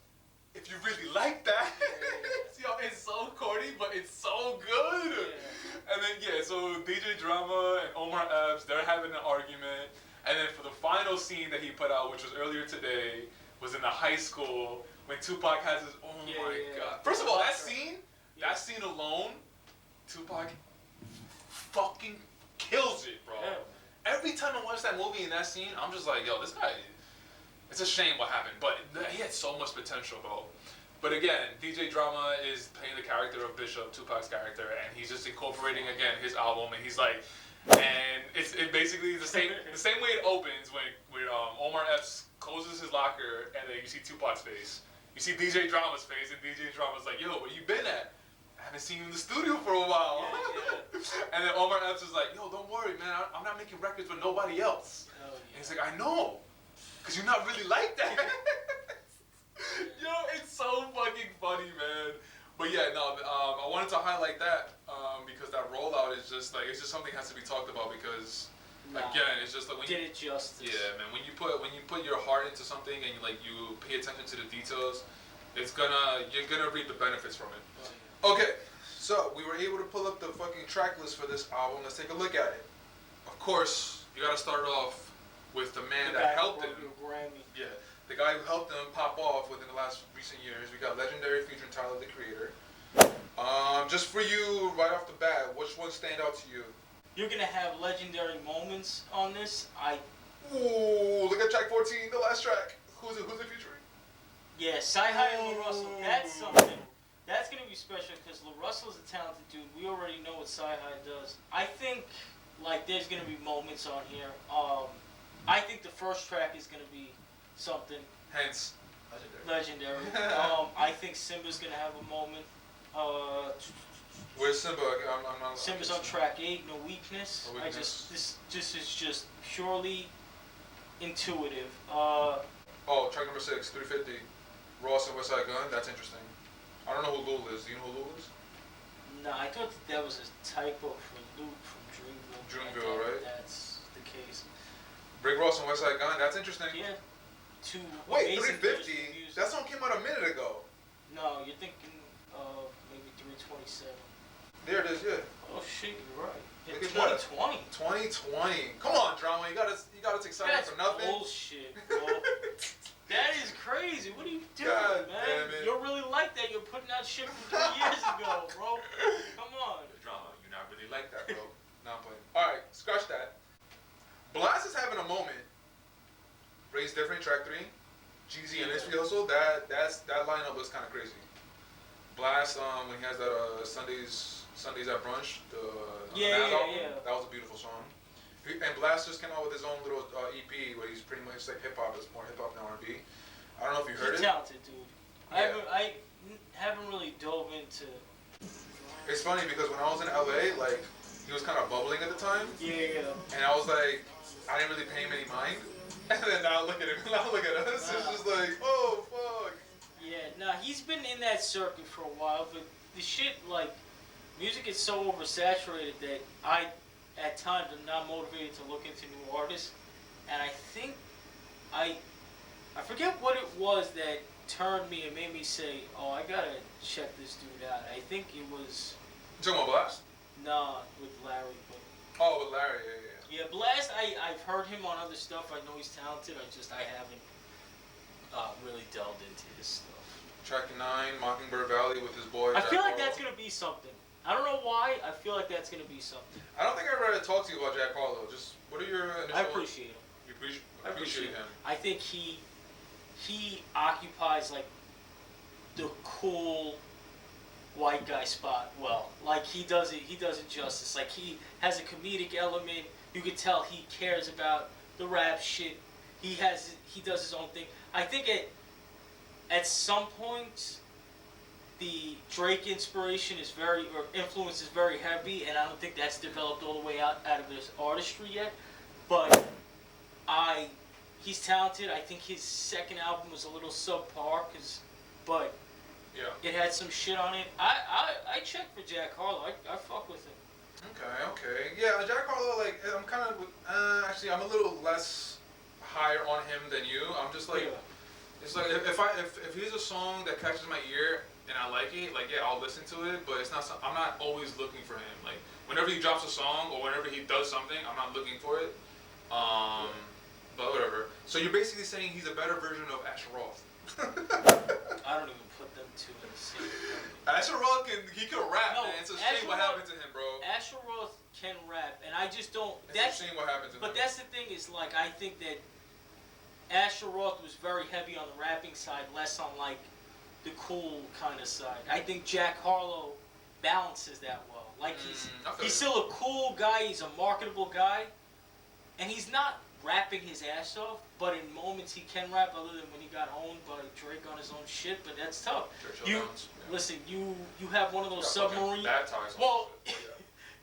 A: if you really like that. Yo, it's so corny, but it's so good. Yeah. And then so DJ Drama and Omar Epps, they're having an argument. And then for the final scene that he put out, which was earlier today, was in the high school when Tupac has his god. First of all, that scene alone, Tupac fucking kills it, bro. Yeah. Every time I watch that movie and that scene, I'm just like, yo, this guy, it's a shame what happened, but he had so much potential, bro. But again, DJ Drama is playing the character of Bishop, Tupac's character, and he's just incorporating again his album, and he's like, and it's basically the same way it opens when Omar Epps closes his locker, and then you see Tupac's face, you see DJ Drama's face, and DJ Drama's like, yo, where you been at? I haven't seen you in the studio for a while. Yeah. And then Omar Epps is like, yo, don't worry, man. I'm not making records with nobody else. Yeah. And he's like, I know. Because you're not really like that. Yo, it's so fucking funny, man. But yeah, no, I wanted to highlight that because that rollout is just like, it's just something that has to be talked about because, again, it's just like when
B: you... Did it justice.
A: Yeah, man. When you put your heart into something and you pay attention to the details, you're gonna reap the benefits from it. Oh, yeah. Okay, so we were able to pull up the fucking track list for this album. Let's take a look at it. Of course, you gotta start off with the man that helped him. Yeah, the guy who helped him pop off within the last recent years. We got Legendary featuring Tyler, the Creator. Just for you, right off the bat, which one stand out to you?
B: You're gonna have legendary moments on this.
A: Ooh, look at track 14, the last track. Who's it featuring?
B: Yeah, Sci-Hi and Lil Russell. That's something. That's going to be special because Lil Russell's a talented dude. We already know what Sci-Hi does. I think, like, there's going to be moments on here. I think the first track is going to be something.
A: Hence,
B: legendary. I think Simba's going to have a moment.
A: Where's Simba? I'm not
B: Simba's on track 8, No Weakness. This is just purely intuitive.
A: Track number 6, 350. Ross and Westside Gun. That's interesting. I don't know who Lul is. Do you know who Lul is?
B: No, I thought that was a typo for Luke from Dreamville.
A: Dreamville, right?
B: That's the case.
A: Rick Ross and Westside Gun. That's interesting.
B: Yeah.
A: Wait, 350? That song came out a minute ago.
B: No, you're thinking of maybe 327.
A: There it is, yeah.
B: Oh shit, you're right. Yeah,
A: Look
B: 2020.
A: 2020. Come on, Drama. You got us excited for nothing.
B: Bullshit, bro. That is crazy. What are you doing,
A: God,
B: man? You're really like that. You're putting out shit from 3 years ago, bro. Come on.
A: Drama, you're not really like that, bro. Not playing. Alright, scratch that. Blast is having a moment. Ray's different, track 3. Jeezy and Israel also. That lineup looks kind of crazy. Blast, when he has that Sundays at brunch, that was a beautiful song. And Blast just came out with his own little EP where he's pretty much like hip hop. It's more hip hop than R&B. I don't know if you heard it.
B: He's talented, dude. Yeah. I haven't really dove into.
A: It's funny because when I was in LA, like he was kind of bubbling at the time.
B: Yeah.
A: And I was like, I didn't really pay him any mind. And then now look at him. Now look at us. It's just like, oh fuck.
B: Yeah, he's been in that circuit for a while, but the shit, like, music is so oversaturated that I, at times, am not motivated to look into new artists. And I think, I forget what it was that turned me and made me say, oh, I gotta check this dude out. I think it was...
A: You talking about Blast?
B: Nah, with Larry, but...
A: Oh, with Larry,
B: yeah. Blast, I've heard him on other stuff. I know he's talented. I haven't really delved into his stuff.
A: Track 9, Mockingbird Valley with his boy.
B: I feel like that's gonna be something. I don't know why. I feel like that's gonna be something.
A: I don't think I ever talked to you about Jack Harlow. Just what are your initial?
B: I appreciate him.
A: You appreciate him.
B: I think he occupies like the cool white guy spot well. Like he does it justice. Like he has a comedic element. You could tell he cares about the rap shit. He does his own thing. I think at some point the Drake inspiration influence is very heavy, and I don't think that's developed all the way out of his artistry yet. But he's talented. I think his second album was a little subpar, but it had some shit on it. I check for Jack Harlow. I fuck with him.
A: Okay. Yeah, Jack Harlow, like, I'm kind of, actually, I'm a little less higher on him than you. I'm just like, it's like, if he's a song that catches my ear and I like it, like, yeah, I'll listen to it, but it's not, I'm not always looking for him. Like, whenever he drops a song or whenever he does something, I'm not looking for it. But whatever. So you're basically saying he's a better version of Asher Roth.
B: I don't even put them two in the same thing.
A: Asher Roth he can rap, man. It's a shame what happened to him, bro.
B: Asher Roth can rap, and I just don't.
A: It's a shame what happened to him.
B: But that's the thing is, like, I think that Asher Roth was very heavy on the rapping side, less on like the cool kind of side. I think Jack Harlow balances that well. Like he's still a cool guy. He's a marketable guy, and he's not rapping his ass off, but in moments he can rap, other than when he got owned by Drake on his own shit, but that's tough. Listen, you have one of those submarine... Well,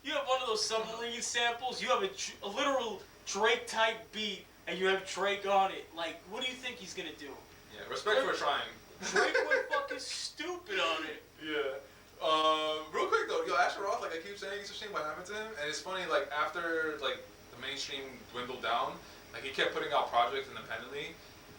B: you have one of those submarine samples, you have a literal Drake-type beat, and you have Drake on it. Like, what do you think he's gonna do?
A: Yeah, respect for trying.
B: Drake went fucking stupid on it.
A: Yeah. Real quick though, Asher Roth, like I keep saying, it's a shame what happened to him, and it's funny, like, after, like, mainstream dwindled down, like he kept putting out projects independently,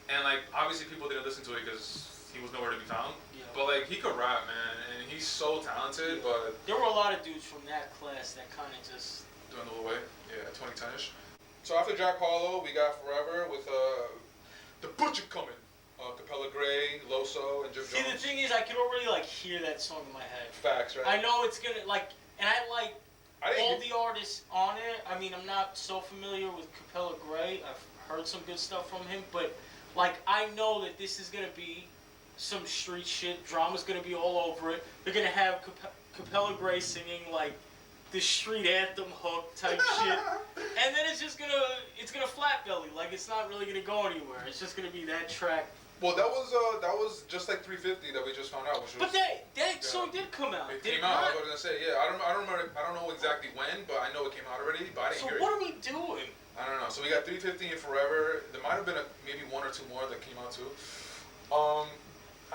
A: and like obviously people didn't listen to it because he was nowhere to be found. But like he could rap, man, and he's so talented. But
B: there were a lot of dudes from that class that kind of just
A: dwindled away. Yeah, 2010ish. So after Jack Harlow, we got Forever with the Butcher coming. Capella Gray, Loso, and Jim Jones.
B: See, the thing is, I can already like hear that song in my head.
A: Facts, right?
B: I know it's gonna like, and I like. All the artists on it, I mean, I'm not so familiar with Capella Gray. I've heard some good stuff from him, but like I know that this is gonna be some street shit. Drama's gonna be all over it. They're gonna have Capella Gray singing like the street anthem hook type shit, and then it's gonna flat belly. Like it's not really gonna go anywhere. It's just gonna be that track.
A: Well, that was just like 350 that we just found out. Which was,
B: but that song did come out.
A: It came out. I was gonna say, yeah. I don't remember. I don't know exactly when, but I know it came out already. But I didn't hear it.
B: So what are we doing?
A: I don't know. So we got 350 and Forever. There might have been maybe one or two more that came out too.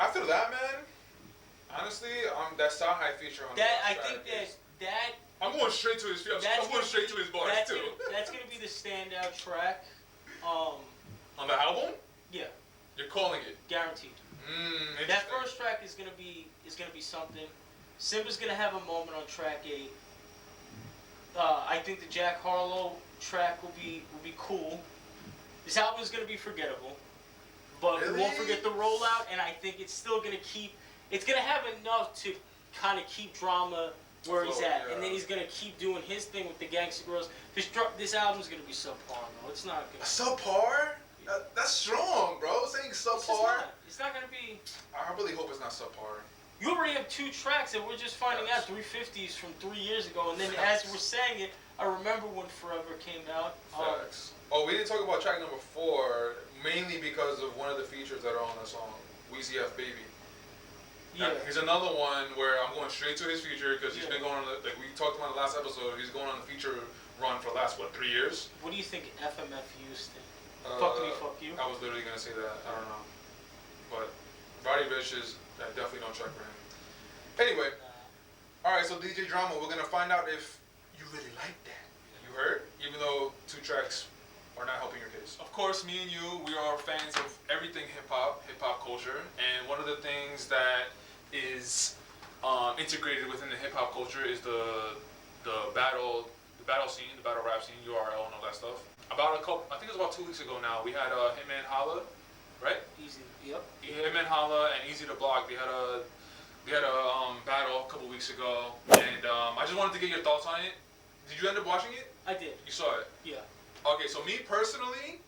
A: After that, man. Honestly, that Sahai feature on
B: that. I think that.
A: I'm going straight to his. I'm going straight to his bars too.
B: That's gonna be the standout track.
A: On the album? Yeah. You're calling it?
B: Guaranteed. That first track is gonna be something. Simba's gonna have a moment on track 8. I think the Jack Harlow track will be cool. This album is gonna be forgettable, but we won't forget the rollout. And I think it's still gonna it's gonna have enough to kind of keep Drama where he's at, and then he's gonna keep doing his thing with the Gangsta Girls. This album's gonna be subpar, though. It's not gonna.
A: Subpar? That's strong, bro. Saying subpar.
B: It's not gonna be.
A: I really hope it's not subpar.
B: You already have 2 tracks that we're just finding out 350s from 3 years ago, and then as we're saying it, I remember when Forever came out.
A: Facts. We didn't talk about track number 4, mainly because of one of the features that are on the song, Weezy F Baby. Yeah. Here's another one where I'm going straight to his feature because he's been going on, like we talked about in the last episode, he's going on the feature run for the last, 3 years?
B: What do you think FMFU's think? Fuck me, fuck you?
A: I was literally going to say that. I don't know. But Roddy Ricch is definitely no check for him. Anyway. Alright, so DJ Drama, we're going to find out if you really like that. You heard? Even though 2 tracks are not helping your case. Of course, me and you, we are fans of everything hip-hop culture. And one of the things that is integrated within the hip-hop culture is the battle the battle scene, the battle rap scene, URL and all that stuff. I think it was about 2 weeks ago now. We had Hitman Holla, right?
B: Easy. Yep.
A: Hitman Holla and Easy to Block. They had a battle a couple weeks ago, and I just wanted to get your thoughts on it. Did you end up watching it?
B: I did.
A: You saw it?
B: Yeah.
A: Okay, so me personally,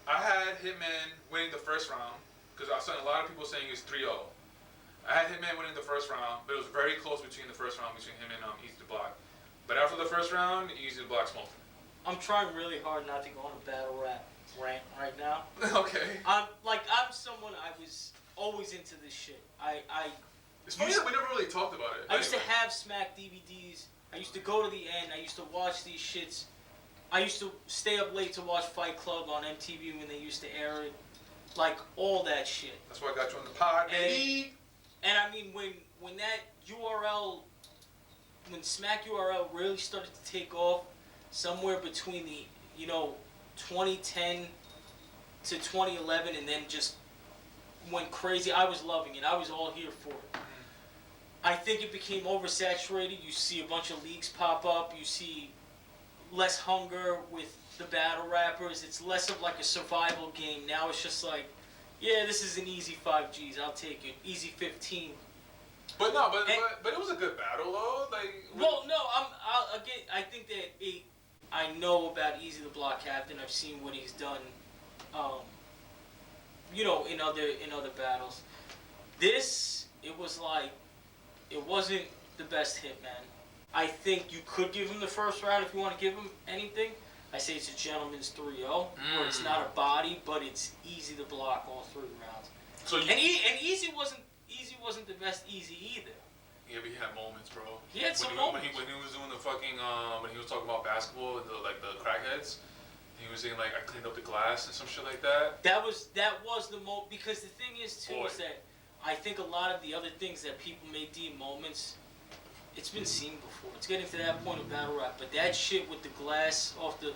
A: I had Hitman winning the first round because I saw a lot of people saying it's 3-0. I had Hitman winning the first round, but it was very close between the first round between him and Easy to Block. But after the first round, Easy to Block smoked him. I'm
B: trying really hard not to go on a battle rap rant right now.
A: Okay.
B: I'm someone, I was always into this shit.
A: It's funny that we never really talked about it.
B: I used to have Smack DVDs. I used to go to the end. I used to watch these shits. I used to stay up late to watch Fight Club on MTV when they used to air it. Like, all that shit.
A: That's why I got you on the pod, baby.
B: And I mean, when that URL, when Smack URL really started to take off, somewhere between the, 2010 to 2011, and then just went crazy. I was loving it. I was all here for it. I think it became oversaturated. You see a bunch of leagues pop up. You see less hunger with the battle rappers. It's less of like a survival game. Now it's just like, yeah, this is an easy 5Gs. I'll take it. Easy 15.
A: But it was a good battle though.
B: I think that I know about Easy the Block Captain. I've seen what he's done. In other battles. This, it wasn't the best Hitman. I think you could give him the first round if you want to give him anything. I say it's a gentleman's 3-0, where it's not a body, but it's easy to block all 3 rounds. Easy wasn't the best Easy either.
A: Yeah, but he had moments, bro.
B: He had some moments.
A: When he was doing the fucking when he was talking about basketball, the crackheads. He was saying like I cleaned up the glass and some shit like that.
B: That was the moment, because the thing is too is that I think a lot of the other things that people may deem moments, it's been seen before. It's getting to that point of battle rap, but that shit with the glass off the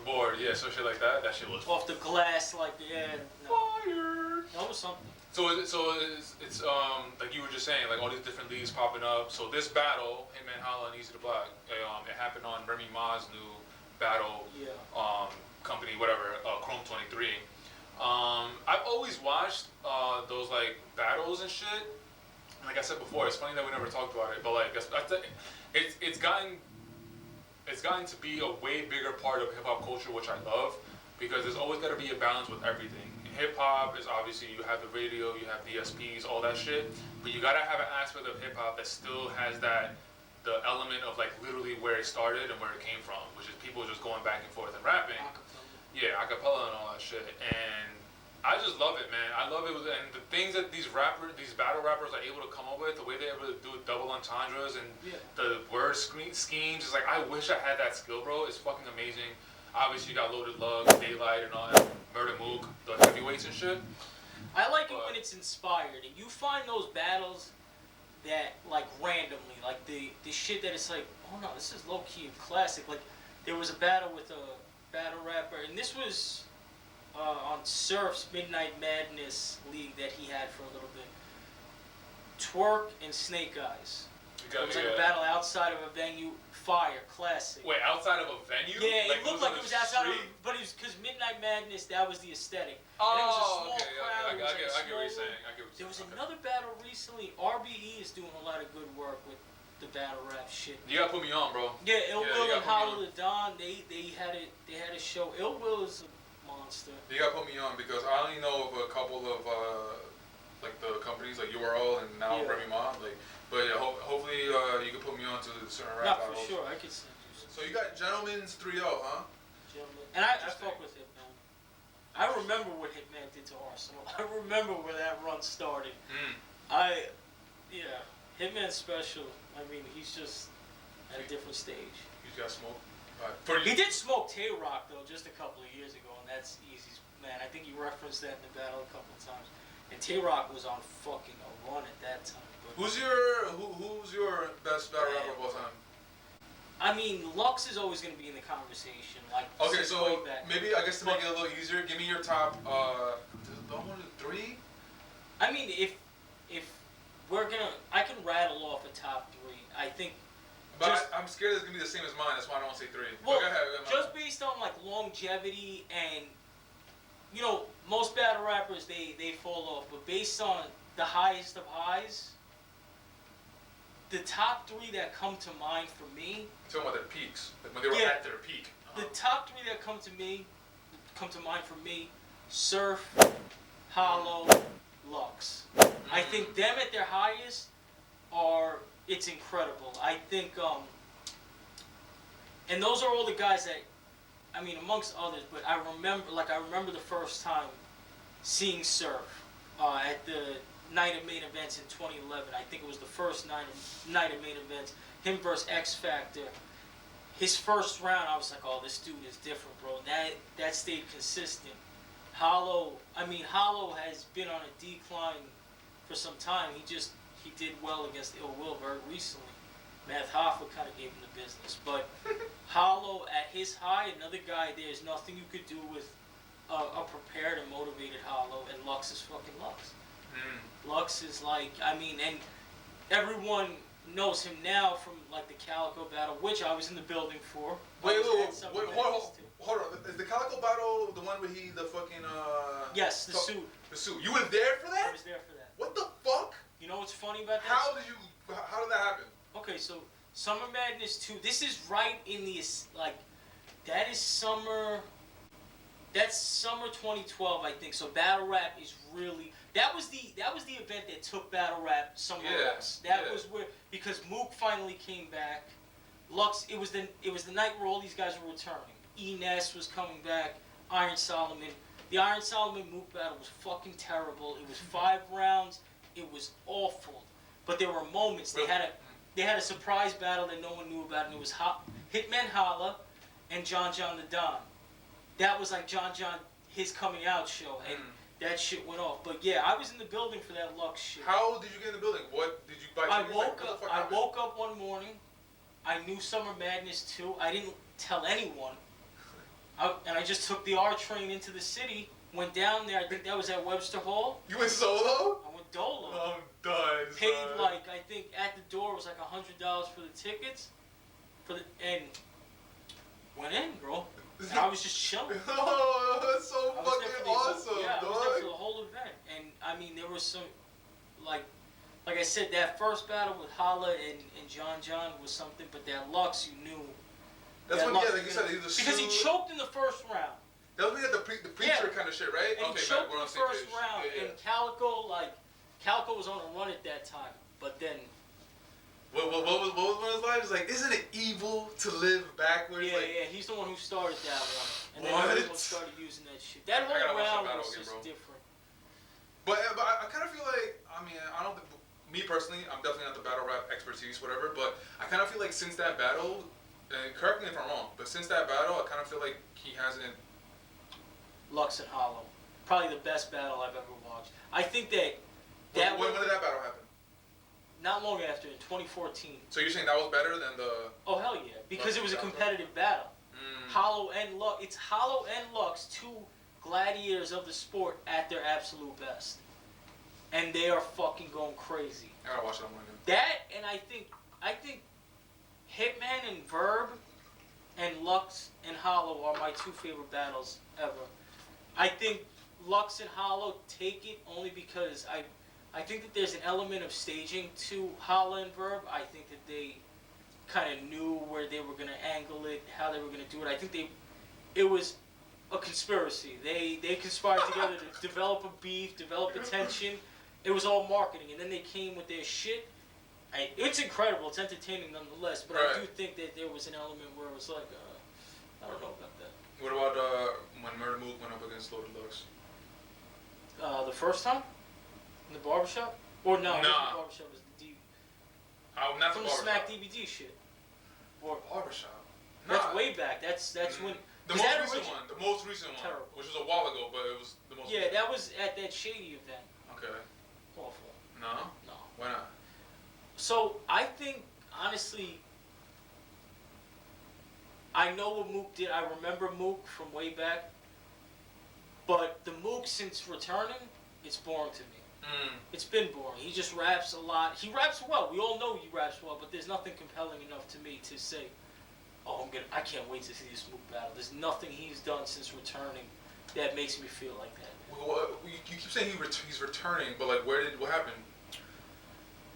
A: board, yeah, some shit like that. That shit was
B: off the glass, like
A: fire.
B: That was something.
A: So it's like you were just saying, like all these different leagues popping up. So this battle, Hitman Holla and Easy to Block, it happened on Remy Ma's new battle company, whatever, Chrome 23. I've always watched those like battles and shit. Like I said before, it's funny that we never talked about it, but like it's gotten to be a way bigger part of hip hop culture, which I love, because there's always got to be a balance with everything. Hip hop is obviously, you have the radio, you have DSPs, all that shit, but you gotta have an aspect of hip hop that still has the element of like literally where it started and where it came from, which is people just going back and forth and rapping. Yeah, acapella and all that shit. And I just love it, man. I love it. And the things that these battle rappers are able to come up with, the way they're able to do double entendres and the word schemes, is like, I wish I had that skill, bro. It's fucking amazing. Obviously, you got Loaded Love, Daylight, and all that. Murder Mook, the heavyweights and shit.
B: I like it when it's inspired. And you find those battles that, like, randomly, like the shit that it's like, oh no, this is low-key and classic. Like, there was a battle with a battle rapper, and this was on Surf's Midnight Madness league that he had for a little bit. Twerk and Snake Eyes. It was like a battle outside of a venue. Fire, classic.
A: Wait, outside of a venue?
B: Yeah, it looked like it was outside of, but it was because Midnight Madness, that was the aesthetic.
A: Oh,
B: and it was a small
A: okay,
B: crowd.
A: I get what you're saying.
B: There was another battle recently. RBE is doing a lot of good work with the battle rap shit.
A: You gotta put me on, bro.
B: Yeah, Ill Will and Hollow the Don, they had a show. Ill Will is a monster.
A: You gotta put me on, because I only know of a couple of like the companies like URL and now Remy Ma, like. But yeah, hopefully you can put me on to certain rap battles.
B: For sure, I could send you some.
A: So you got Gentleman's 3-0, huh?
B: Gentleman. And I fuck with Hitman. I remember what Hitman did to Arsenal. I remember where that run started. Hitman's special. I mean, he's just at a different stage.
A: He's got smoke.
B: He did smoke Tay-Rock, though, just a couple of years ago, and that's easy. Man, I think you referenced that in the battle a couple of times. And Tay-Rock was on fucking a run at that time.
A: Who's your best battle rapper of all time?
B: I mean, Lux is always going to be in the conversation. Like,
A: okay, so maybe I guess to make it a little easier, give me your top 3.
B: I mean, if we're gonna, I can rattle off a top 3. I think
A: But I'm scared it's gonna be the same as mine. That's why I don't want to say 3.
B: Well,
A: go ahead,
B: just based on like longevity and most battle rappers they fall off, but based on the highest of highs, the top 3 that come to mind for me.
A: You're talking about their peaks, like when they were at their peak.
B: The top 3 that come to mind for me: Surf, Hollow, Lux. I think them at their highest it's incredible. I think and those are all the guys that, I mean, amongst others, but I remember the first time seeing Surf at the Night of Main Events in 2011. I think it was the first night of Main Events. Him versus X Factor. His first round, I was like, oh, this dude is different, bro. And that stayed consistent. Hollow has been on a decline for some time. He did well against Ill Will very recently. Matt Hoffa kind of gave him the business. But Hollow, at his high, another guy, there's nothing you could do with a prepared and motivated Hollow, and Lux is fucking Lux. Lux is like, I mean, and everyone knows him now from like the Calico battle, which I was in the building for.
A: Wait, hold on. Is the Calico battle the one where the fucking
B: Yes, the suit.
A: The suit. You were there for that?
B: I was there for that.
A: What the fuck?
B: You know what's funny about that?
A: How did that happen?
B: Okay, so Summer Madness 2. This is right in the that's summer 2012, I think. So battle rap is really that was the event that took battle rap somewhere else. That was where, because Mook finally came back. Lux, it was the night where all these guys were returning. Ness was coming back. Iron Solomon. The Iron Solomon Mook battle was fucking terrible. It was 5 rounds. It was awful. But there were moments. They had a surprise battle that no one knew about, and it was Hitman Holla and John the Don. That was like John his coming out show, and that shit went off. But yeah, I was in the building for that Lux shit.
A: How did you get in the building? What did you buy?
B: I woke up one morning. I knew Summer Madness 2. I didn't tell anyone. And I just took the R train into the city. Went down there. I think that was at Webster Hall.
A: You went solo?
B: I went dolo.
A: I'm done.
B: Paid I think at the door it was like $100 for the tickets, and went in, bro. And I was just chilling.
A: Oh, that's so fucking awesome,
B: I
A: dog.
B: was there for the whole event, and I mean there was some, like I said, that first battle with Holla and John was something, but that Lux, you knew.
A: That's when, like you said,
B: because he choked in the first round.
A: That was the preacher kind of shit, right?
B: And he choked in the first round, and Calico was on a run at that time, but then.
A: What was one of his lines? Like, isn't it evil to live backwards?
B: Yeah, he's the one who started that one, and then everyone started using that shit. That whole round was just different.
A: But I kind of feel like, I mean, I don't think, me personally, I'm definitely not the battle rap expertise, whatever, but I kind of feel like since that battle, and correct me if I'm wrong, but since that battle, I kind of feel like he hasn't.
B: Lux and Hollow, probably the best battle I've ever watched. I think that.
A: When did that battle happen?
B: Not long after, in 2014.
A: So you're saying that was better than the...
B: Oh, hell yeah. Because it was a competitive battle. Hollow and Lux. It's Hollow and Lux, 2 gladiators of the sport at their absolute best. And they are fucking going crazy.
A: I gotta watch that one again.
B: That, and I think Hitman and Verb and Lux and Hollow are my 2 favorite battles ever. I think Lux and Hollow take it only because I think that there's an element of staging to Holla and Verb. I think that they kind of knew where they were going to angle it, how they were going to do it. I think it was a conspiracy. They conspired together to develop a beef, develop a tension. It was all marketing, and then they came with their shit. It's incredible. It's entertaining nonetheless, but I do think that there was an element where it was like, I don't know about that.
A: What about when Murder Mook went up against Loaded Lux?
B: The first time? In the barbershop? Or no, the barbershop was the DVD.
A: Oh, not
B: from
A: the
B: Smack DVD shit.
A: Or barbershop.
B: That's way back. That's when
A: the most recent one,
B: terrible.
A: Which was a while ago, but it was the most.
B: Yeah, that was at that Shady event.
A: Okay.
B: Awful.
A: No. Why not?
B: So I think honestly, I know what Mook did. I remember Mook from way back, but the Mook since returning, it's boring to me. It's been boring. He just raps a lot. He raps well. We all know he raps well, but there's nothing compelling enough to me to say, oh, I can't wait to see this Mook battle. There's nothing he's done since returning that makes me feel like that.
A: Well, you keep saying he's returning, but like, what happened?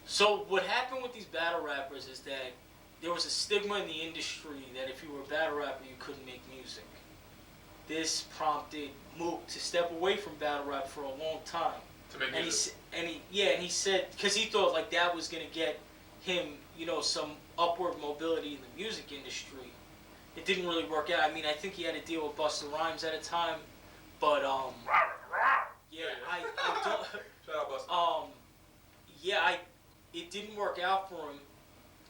B: So what happened with these battle rappers is that there was a stigma in the industry that if you were a battle rapper, you couldn't make music. This prompted Mook to step away from battle rap for a long time.
A: To make music.
B: And he said, because he thought like that was gonna get him, some upward mobility in the music industry. It didn't really work out. I mean, I think he had to deal with Busta Rhymes at a time, but yeah, I don't.
A: Shout out Busta.
B: It didn't work out for him,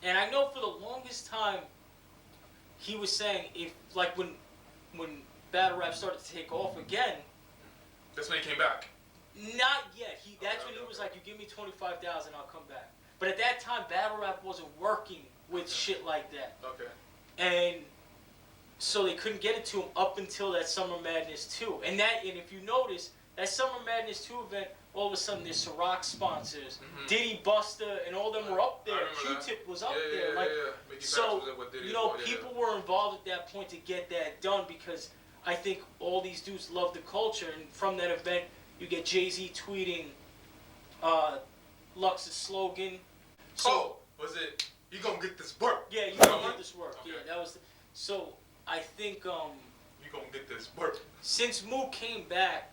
B: and I know for the longest time he was saying if like when battle rap started to take off again.
A: That's when he came back.
B: Not yet. That's when he was like, "You give me 25,000, I'll come back." But at that time, battle rap wasn't working with shit like that.
A: Okay.
B: And so they couldn't get it to him up until that Summer Madness 2. And if you notice, that Summer Madness 2 event, all of a sudden there's Ciroc sponsors, Diddy, Busta, and all them were up there. Q-Tip was up there. So, people were involved at that point to get that done because I think all these dudes love the culture. And from that event, you get Jay-Z tweeting Lux's slogan. So,
A: was it, you gonna get this work?
B: Yeah, you gonna get this work. Okay. Yeah, that was so I think
A: you gonna get this work.
B: Since Mook came back,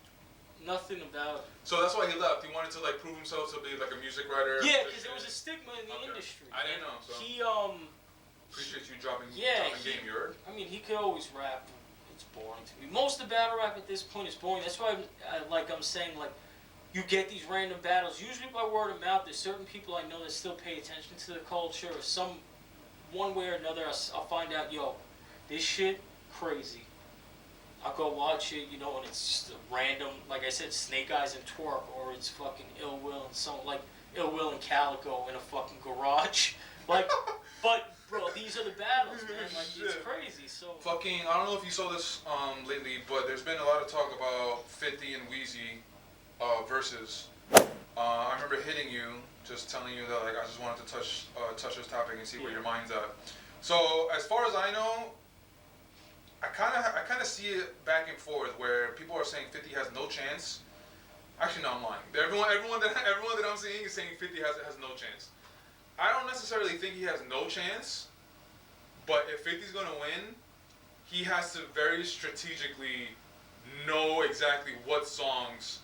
B: nothing about.
A: So that's why he left. He wanted to like prove himself to be like a music writer.
B: Yeah, because there was a stigma in the industry.
A: I didn't know. So
B: he
A: appreciate you dropping game. You heard?
B: I mean, he could always rap. It's boring to me. Most of battle rap at this point is boring. That's why I'm saying you get these random battles usually by word of mouth. There's certain people I know that still pay attention to the culture, or one way or another. I'll find out, this shit crazy. I'll go watch it, and it's just a random, like I said, Snake Eyes and Twerk, or it's fucking Ill Will and Ill Will and Calico in a fucking garage. But bro, these are the battles, man. It's crazy. So
A: I don't know if you saw this lately, but there's been a lot of talk about 50 and Weezy versus. I remember hitting you, just telling you that I just wanted to touch this topic and see where your mind's at. So as far as I know, I kind of see it back and forth where people are saying 50 has no chance. Actually, no, I'm lying. Everyone that I'm seeing is saying 50 has no chance. I don't necessarily think he has no chance, but if 50's gonna win, he has to very strategically know exactly what songs.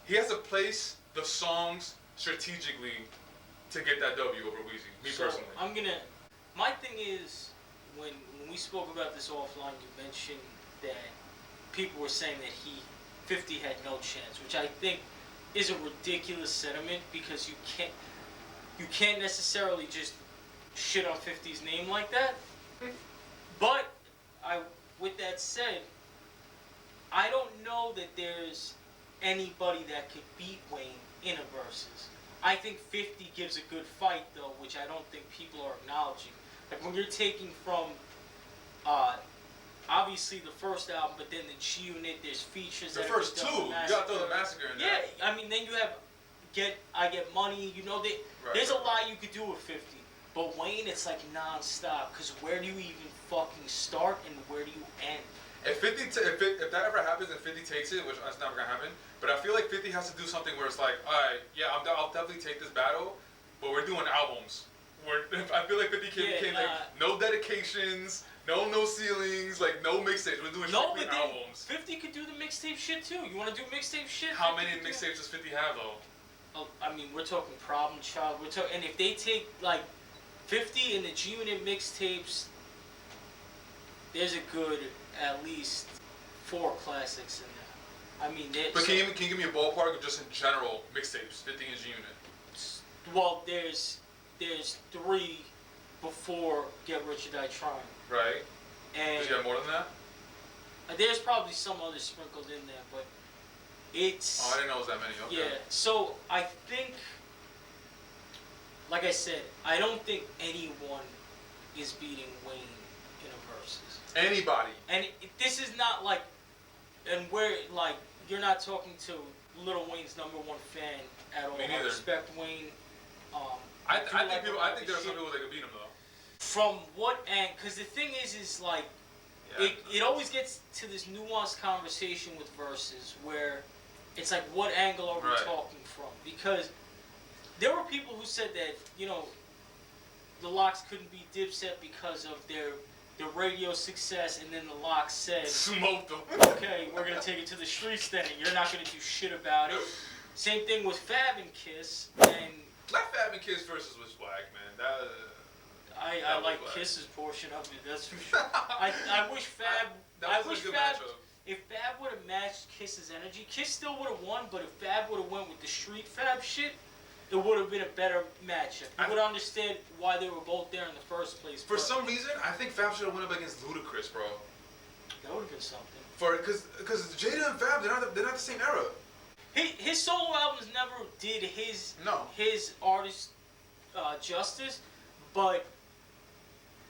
A: He has to place the songs strategically to get that W over Weezy. Me personally.
B: My thing is, when we spoke about this offline, you mentioned that people were saying that 50 had no chance, which I think is a ridiculous sentiment because you can't necessarily just shit on 50's name like that. But with that said, I don't know that there's anybody that could beat Wayne in a versus. I think 50 gives a good fight though, which I don't think people are acknowledging. Like when you're taking from obviously the first album, but then the G Unit, there's features.
A: The first two, you gotta throw the Massacre in there.
B: Yeah, I mean then you have I Get Money. There's a lot you could do with 50. But Wayne, it's like non-stop. Because where do you even fucking start and where do you end?
A: If that ever happens and 50 takes it, which that's never gonna happen, but I feel like 50 has to do something where it's like, alright, yeah, I'll definitely take this battle, but we're doing albums. I feel like 50 came like no dedications, no ceilings, like no mixtapes. We're doing strictly albums.
B: 50 could do the mixtape shit too. You want to do mixtape shit?
A: How many mixtapes does 50 have though?
B: I mean, we're talking Problem Child. And if they take like 50 in the G Unit mixtapes, there's a good at least 4 classics in there. I mean,
A: but can you give me a ballpark of just in general mixtapes 50 in G Unit?
B: Well, there's 3 before Get Rich or Die Trying.
A: Right.
B: And
A: does he have more than that?
B: There's probably some others sprinkled in there, but it's.
A: Oh, I didn't know it was that many. Okay.
B: Yeah. So I think, like I said, I don't think anyone is beating Wayne in a versus.
A: Anybody.
B: And this is not like, and we're like you're not talking to Lil Wayne's #1 fan at all.
A: Me neither.
B: I respect Wayne.
A: I think there are some people that could beat him though.
B: From what end? Because the thing is like, it always gets to this nuanced conversation with verses where it's like, what angle are we talking from? Because there were people who said that, you know, the Lox couldn't be Dipset because of their radio success, and then the Lox said,
A: smoked them.
B: Okay, we're gonna take it to the streets then, and you're not gonna do shit about it. Same thing with Fab and Kiss, and
A: that Fab and Kiss versus was whack, man.
B: I like Kiss's portion of it. That's for sure. I wish Fab. If Fab would have matched Kiss's energy, Kiss still would have won. But if Fab would have went with the street Fab shit, it would have been a better matchup. You would understand why they were both there in the first place.
A: For some reason, I think Fab should have went up against Ludacris, bro.
B: That would have been something.
A: Because Jada and Fab, they're not the same era.
B: His solo albums never did his artist justice, but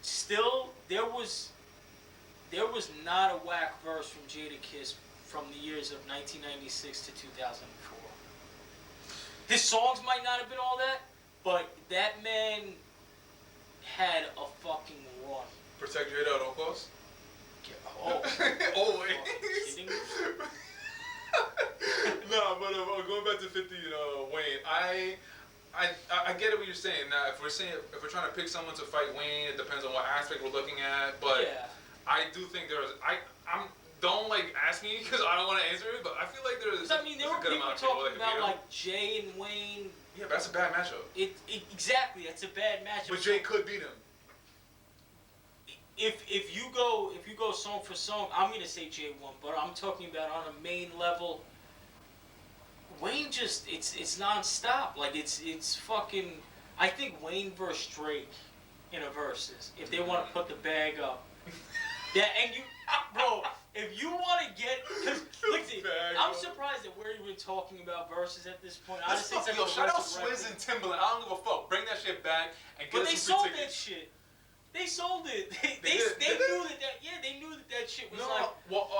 B: still there was not a whack verse from Jadakiss from the years of 1996 to 2004. His songs might not have been all that, but that man had a fucking run.
A: Protect Jada at all costs?
B: Oh,
A: always. No, but going back to 50, Wayne, I get it what you're saying. Now, if we're trying to pick someone to fight Wayne, it depends on what aspect we're looking at. But I do think don't ask me because I don't want to answer it. But I feel like there were
B: people talking about like Jay and Wayne.
A: Yeah, but that's a bad matchup.
B: Exactly, that's a bad matchup.
A: But Jay could beat him.
B: If you go song for song, I'm gonna say Jay won, but I'm talking about on a main level. Wayne just it's non-stop. Like it's fucking. I think Wayne versus Drake in a versus if they want to put the bag up. Bro, if you want to get, because I'm surprised that we're even talking about verses at this point. Honestly,
A: shout out Swizz and Timbaland. I don't give a fuck. Bring that shit back and get us some free tickets.
B: But they sold that shit. They sold it. They knew that shit was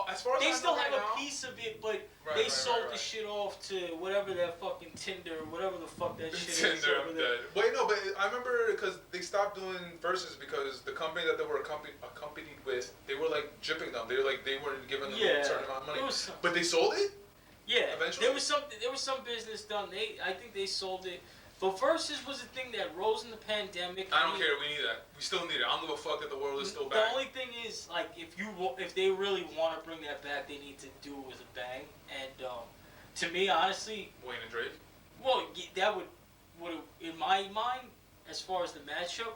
A: as far as
B: they
A: I
B: still
A: know
B: have
A: right
B: a
A: now,
B: piece of it, but they sold the shit off to whatever that fucking Tinder, whatever the fuck that shit is.
A: Tinder, I'm dead. Wait, no, but I remember because they stopped doing verses because the company that they were accompanied with, they were like gypping them. They weren't giving them a certain amount of money. But they sold it.
B: Yeah,
A: eventually
B: there was some business done. I think they sold it. But versus was a thing that rose in the pandemic.
A: I don't care. We need that. We still need it. I don't give a fuck that the world is still back.
B: The only thing is, like, if they really want to bring that back, they need to do it with a bang. And to me, honestly,
A: Wayne and Drake.
B: Well, that would in my mind, as far as the matchup,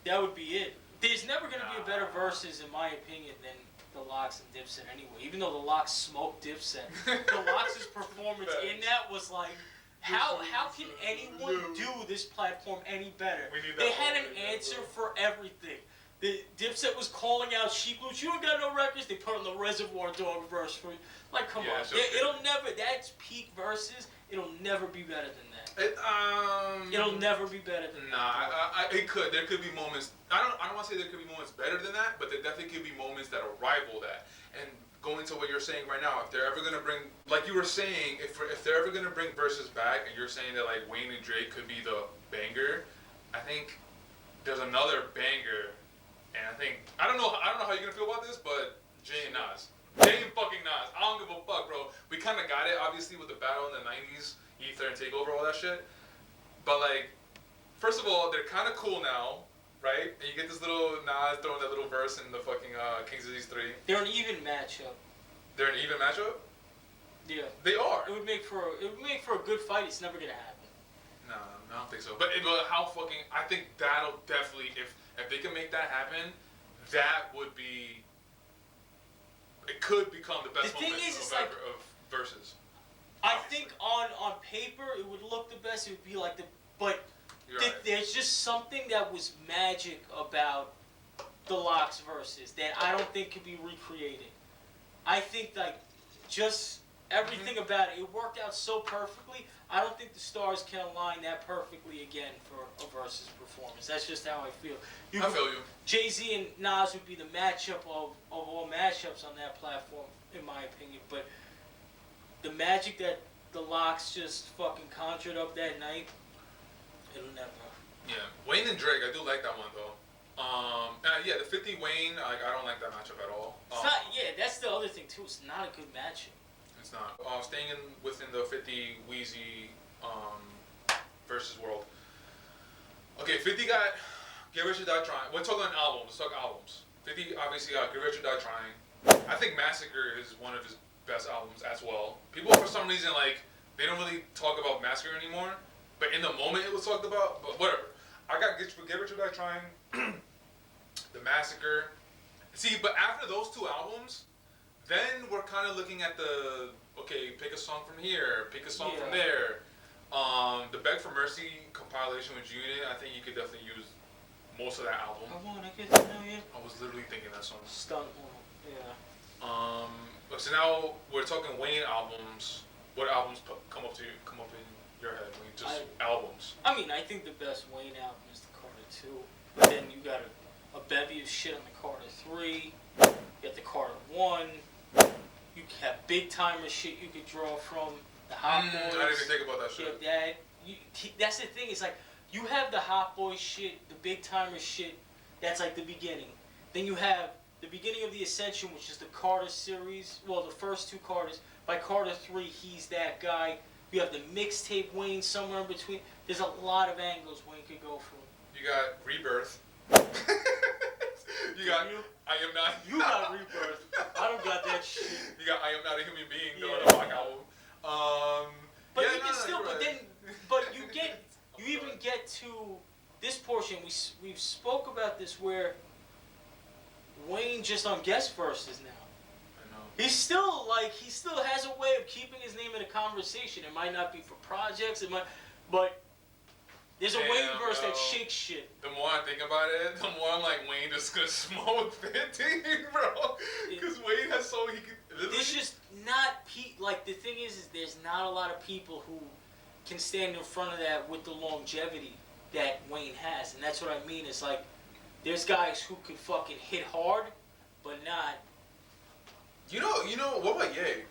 B: that would be it. There's never gonna be a better versus, in my opinion, than the Lox and Dipset anyway. Even though the Lox smoked Dipset, the Lox's performance in that was like. How can anyone do this platform any better? They had an answer for everything. The Dipset was calling out Sheep Loot. You ain't got no records. They put on the Reservoir Dog verse for you. Like, come on. It'll never. That's peak verses. It'll never be better than that. It'll never be better than that.
A: It could. There could be moments. I don't want to say there could be moments better than that, but there definitely could be moments that'll rival that. And going to what you're saying right now, if they're ever gonna bring, like you were saying, if they're ever gonna bring verses back, and you're saying that like Wayne and Drake could be the banger, I think there's another banger, and I don't know how you're gonna feel about this, but Jay and Nas, Jay and fucking Nas, I don't give a fuck, bro. We kind of got it, obviously, with the battle in the '90s, Ether and Takeover, all that shit. But like, first of all, they're kind of cool now. Right? And you get this little Nas throwing that little verse in the fucking King's Disease 3.
B: They're an even matchup.
A: They're an even matchup?
B: Yeah.
A: They are.
B: It would make for a good fight. It's never gonna happen.
A: No, I don't think so. But how fucking, I think that'll definitely, if they can make that happen, that would be, it could become the best moment of verses.
B: I think on paper it would look the best. It would be like there's just something that was magic about the Lox verses that I don't think could be recreated. I think like just everything about it worked out so perfectly. I don't think the stars can align that perfectly again for a versus performance. That's just how I feel.
A: I feel you.
B: Jay-Z and Nas would be the matchup of all matchups on that platform, in my opinion. But the magic that the Locks just fucking conjured up that night, it'll never.
A: Yeah, Wayne and Drake, I do like that one though. Yeah, the 50 Wayne, I don't like that matchup at all.
B: It's not. Yeah, that's the other thing too. It's not a good matchup.
A: It's not. Staying within the 50 Wheezy versus World. Okay, 50 got Get Rich or Die Trying. We're talking albums. Let's talk albums. 50 obviously got Get Rich or Die Trying. I think Massacre is one of his best albums as well. People for some reason they don't really talk about Massacre anymore, but in the moment it was talked about. But whatever. I got Get Rich or Die Trying, the Massacre. See, but after those two albums, then we're kind of looking at pick a song from here, pick a song from there. The Beg for Mercy compilation with Unit, I think you could definitely use most of that album.
B: I
A: was literally thinking that song.
B: Stunt one, yeah.
A: So now we're talking Wayne albums. What albums come up in your head when you just albums?
B: I mean, I think the best Wayne album is the Carter 2, but then you got a bevy of shit on the Carter 3. You got the Carter 1. You have big timer shit you could draw from. The Hot Boys.
A: I didn't even think about that shit.
B: That's the thing. It's like you have the Hot Boys shit, the big timer shit. That's like the beginning. Then you have the beginning of the Ascension, which is the Carter series. Well, the first two Carters. By Carter 3, he's that guy. You have the mixtape Wayne somewhere in between. There's a lot of angles Wayne could go from.
A: You got Rebirth. You got I Am Not.
B: You got Rebirth. I don't got that shit.
A: You got I Am Not a Human Being. The Rock album.
B: But you can still. But you even get to this portion. We've spoke about this where Wayne just on guest verses now.
A: I know.
B: He still has a way of keeping his name in a conversation. It might not be for projects. But there's a Wayne verse that shakes shit.
A: The more I think about it, the more I'm like, Wayne just gonna smoke 50, bro. Because Wayne has so he could.
B: There's just not the thing is there's not a lot of people who can stand in front of that with the longevity that Wayne has, and that's what I mean. It's like there's guys who can fucking hit hard, but not.
A: You know what about Ye?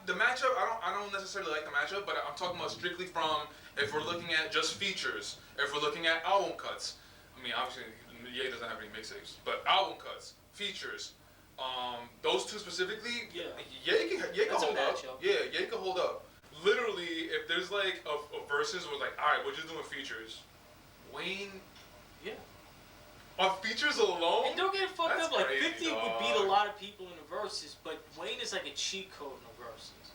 A: The matchup, I don't necessarily like the matchup, but I'm talking about strictly from if we're looking at just features, if we're looking at album cuts. I mean, obviously, Ye doesn't have any mixtapes, but album cuts, features, those two specifically, Ye can hold up. Yeah, Ye can hold up. Literally, if there's like a verses where like, all right, we're just doing features. Wayne, on features alone.
B: And don't get fucked up. Like
A: crazy,
B: 50 would beat a lot of people in the verses, but Wayne is like a cheat code in the verses.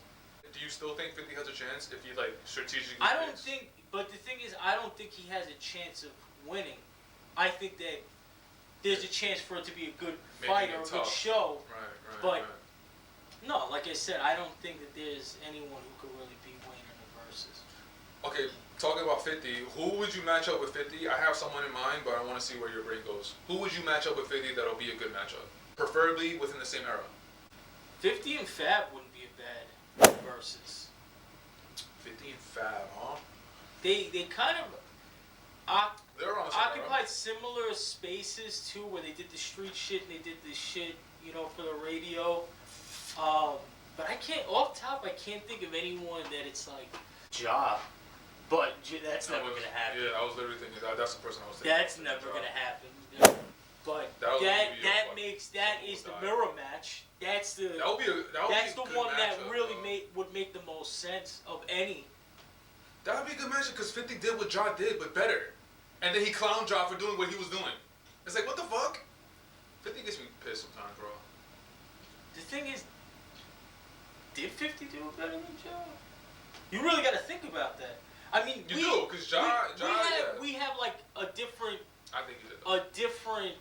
A: Do you still think 50 has a chance if he like strategically?
B: I don't think. But the thing is, I don't think he has a chance of winning. I think that there's a chance for it to be a good fight or a good show.
A: Right.
B: But no, like I said, I don't think that there's anyone who could really beat Wayne in the verses.
A: Okay, talking about 50, who would you match up with 50? I have someone in mind, but I want to see where your brain goes. Who would you match up with 50 that'll be a good matchup? Preferably within the same era.
B: 50 and Fab wouldn't be a bad versus.
A: 50 and Fab, huh?
B: They kind of occupied
A: era.
B: similar spaces too, where they did the street shit and they did the shit, for the radio. But I can't think of anyone that it's like job. But that's never gonna happen.
A: Yeah, I was literally thinking that's the person I was thinking.
B: That's never gonna happen. But that is the mirror match. That's the one that really would make the most sense of any.
A: That would be a good match because 50 did what Ja did, but better. And then he clowned Ja for doing what he was doing. It's like, what the fuck? 50 gets me pissed sometimes, bro.
B: The thing is, did 50 do it better than Ja? You really got to think about that. I mean,
A: you do, because
B: we have like a different.
A: I think he did.
B: A different,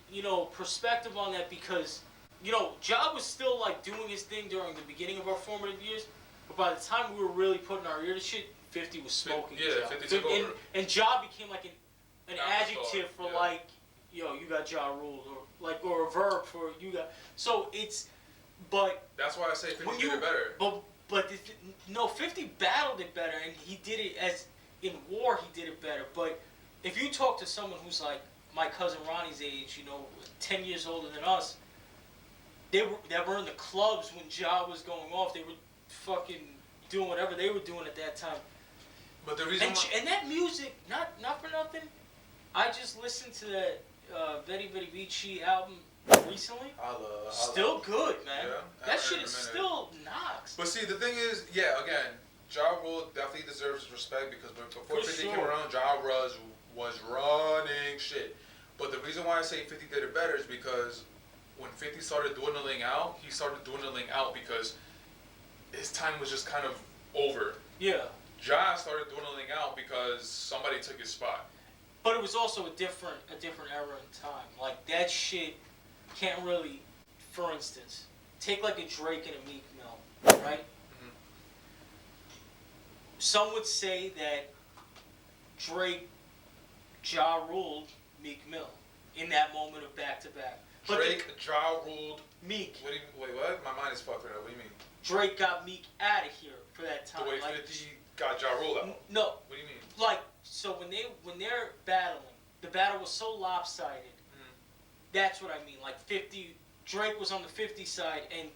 B: perspective on that because, Ja was still like doing his thing during the beginning of our formative years, but by the time we were really putting our ear to shit, 50 was smoking.
A: Yeah, 50 took over.
B: And Ja became like an adjective for like, you got Ja ruled, or a verb for you got. So it's, but
A: that's why I say 50 did it better.
B: But 50 battled it better, and he did it as in war. He did it better. But if you talk to someone who's like my cousin Ronnie's age, 10 years older than us, that were in the clubs when Ja was going off. They were fucking doing whatever they were doing at that time.
A: But the reason
B: and that music, not for nothing, I just listened to that Very Very Vici album recently. Still good, man. Yeah, that shit is still knocks.
A: But see, the thing is, yeah, again, Ja Rule definitely deserves respect because before 50 came around, Ja was running shit. But the reason why I say 50 did it better is because when 50 started dwindling out, he started dwindling out because his time was just kind of over.
B: Yeah.
A: Ja started dwindling out because somebody took his spot.
B: But it was also a different era in time. Like, that shit can't really, for instance, take like a Drake and a Meek Mill, right? Mm-hmm. Some would say that Drake, Ja ruled Meek Mill in that moment of back-to-back.
A: But Drake, Ja ruled
B: Meek.
A: Wait, what? My mind is fucked right now. What do you mean?
B: Drake got Meek out of here for that time.
A: The way 50 got Ja Rule out.
B: No.
A: What do you mean?
B: Like, so when they're battling, the battle was so lopsided. That's what I mean. Like 50, Drake was on the 50 side, and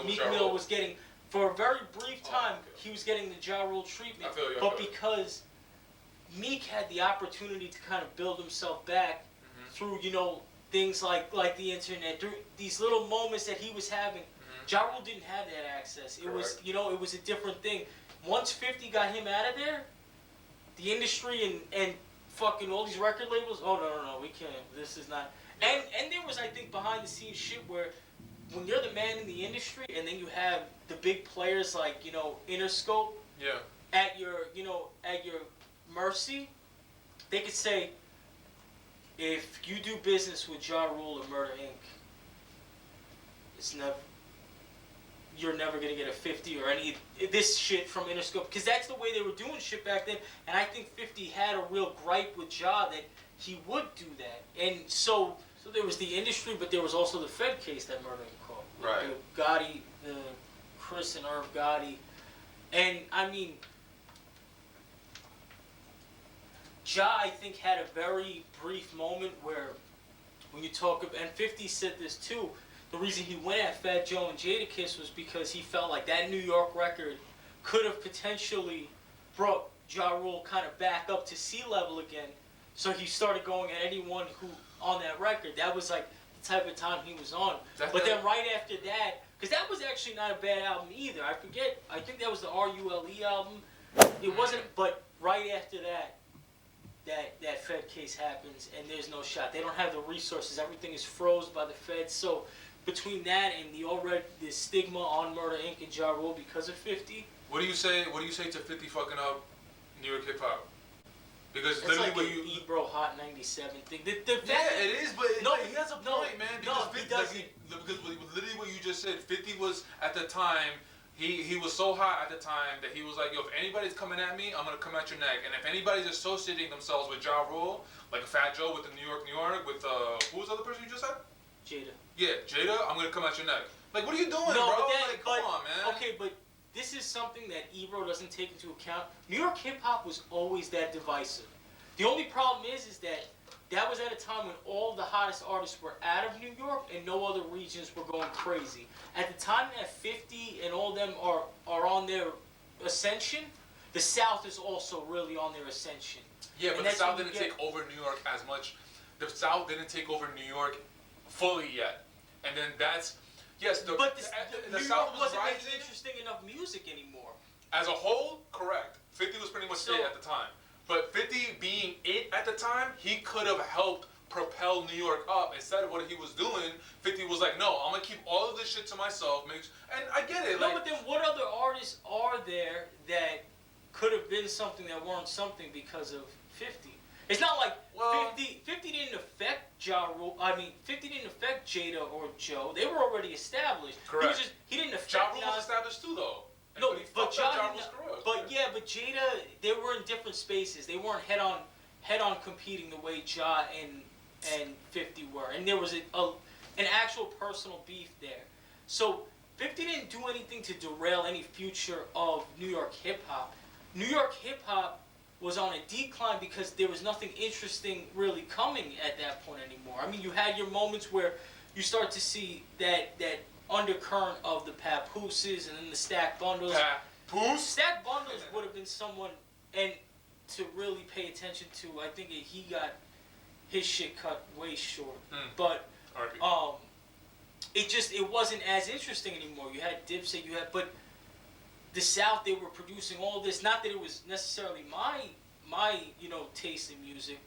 B: Meek Mill was getting, for a very brief time, he was getting the Ja Rule treatment.
A: I feel you.
B: But because Meek had the opportunity to kind of build himself back through, things like the internet, through these little moments that he was having. Ja Rule didn't have that access. It was, it was a different thing. Once 50 got him out of there, the industry and fucking all these record labels, oh no, we can't. This is not. And there was, I think, behind the scenes shit where when you're the man in the industry and then you have the big players like, Interscope at your mercy, they could say, if you do business with Ja Rule or Murder Inc., you're never going to get a 50 or any this shit from Interscope, because that's the way they were doing shit back then. And I think 50 had a real gripe with Ja that he would do that. And so there was the industry, but there was also the Fed case that Murder Inc. called.
A: Right.
B: The Gotti, the Chris and Irv Gotti. And I mean, Ja, I think, had a very brief moment where when you talk about, and 50 said this too, the reason he went at Fat Joe and Jadakiss was because he felt like that New York record could have potentially brought Ja Rule kind of back up to sea level again. So he started going at anyone who on that record. That was like the type of time he was on. But then right after that, because that was actually not a bad album either. I think that was the R.U.L.E. album. It wasn't, but right after that Fed case happens and there's no shot. They don't have the resources. Everything is froze by the Feds. So between that and the stigma on Murder Inc. and Ja Rule because of 50.
A: What do you say to 50 fucking up New York hip hop? Because
B: it's
A: literally
B: like
A: when
B: an Ebro Hot 97 thing.
A: Yeah, it is, but he has a point, man. Because
B: he doesn't.
A: Because literally what you just said, 50 was at the time. He was so hot at the time that he was like, yo, if anybody's coming at me, I'm gonna come at your neck. And if anybody's associating themselves with Ja Rule, like a Fat Joe with the New York, with who was the other person you just said?
B: Jada.
A: Yeah, Jada, I'm gonna come at your neck. Like, what are you doing,
B: no,
A: bro?
B: But
A: come on, man.
B: Okay, but this is something that Ebro doesn't take into account. New York hip-hop was always that divisive. The only problem is that was at a time when all the hottest artists were out of New York and no other regions were going crazy. At the time that 50 and all them are on their ascension, the South is also really on their ascension.
A: Yeah, but the South didn't take over New York as much. The South didn't take over New York fully yet. And then that's... Yes, the
B: New
A: South
B: York
A: was
B: wasn't
A: rising.
B: making interesting enough music anymore.
A: As a whole, correct. 50 was pretty much it at the time. But 50 being it at the time, he could have helped propel New York up. Instead of what he was doing, 50 was like, no, I'm going to keep all of this shit to myself. And I get it.
B: No, but then what other artists are there that could have been something that weren't something because of 50? It's not like 50 didn't affect Ja Rule. I mean, 50 didn't affect Jada or Joe. They were already established.
A: Correct.
B: He didn't affect
A: Ja Rule was established too, though.
B: And no, but Jada, they were in different spaces. They weren't head on competing the way Ja and 50 were, and there was an actual personal beef there. So 50 didn't do anything to derail any future of New York hip hop. New York hip hop was on a decline because there was nothing interesting really coming at that point anymore. I mean, you had your moments where you start to see that undercurrent of the papooses and then the stack bundles.
A: Papoose?
B: Stack bundles would have been someone, and to really pay attention to, I think he got his shit cut way short. But it wasn't as interesting anymore. You had Dipset, but the South, they were producing all this. Not that it was necessarily my taste in music,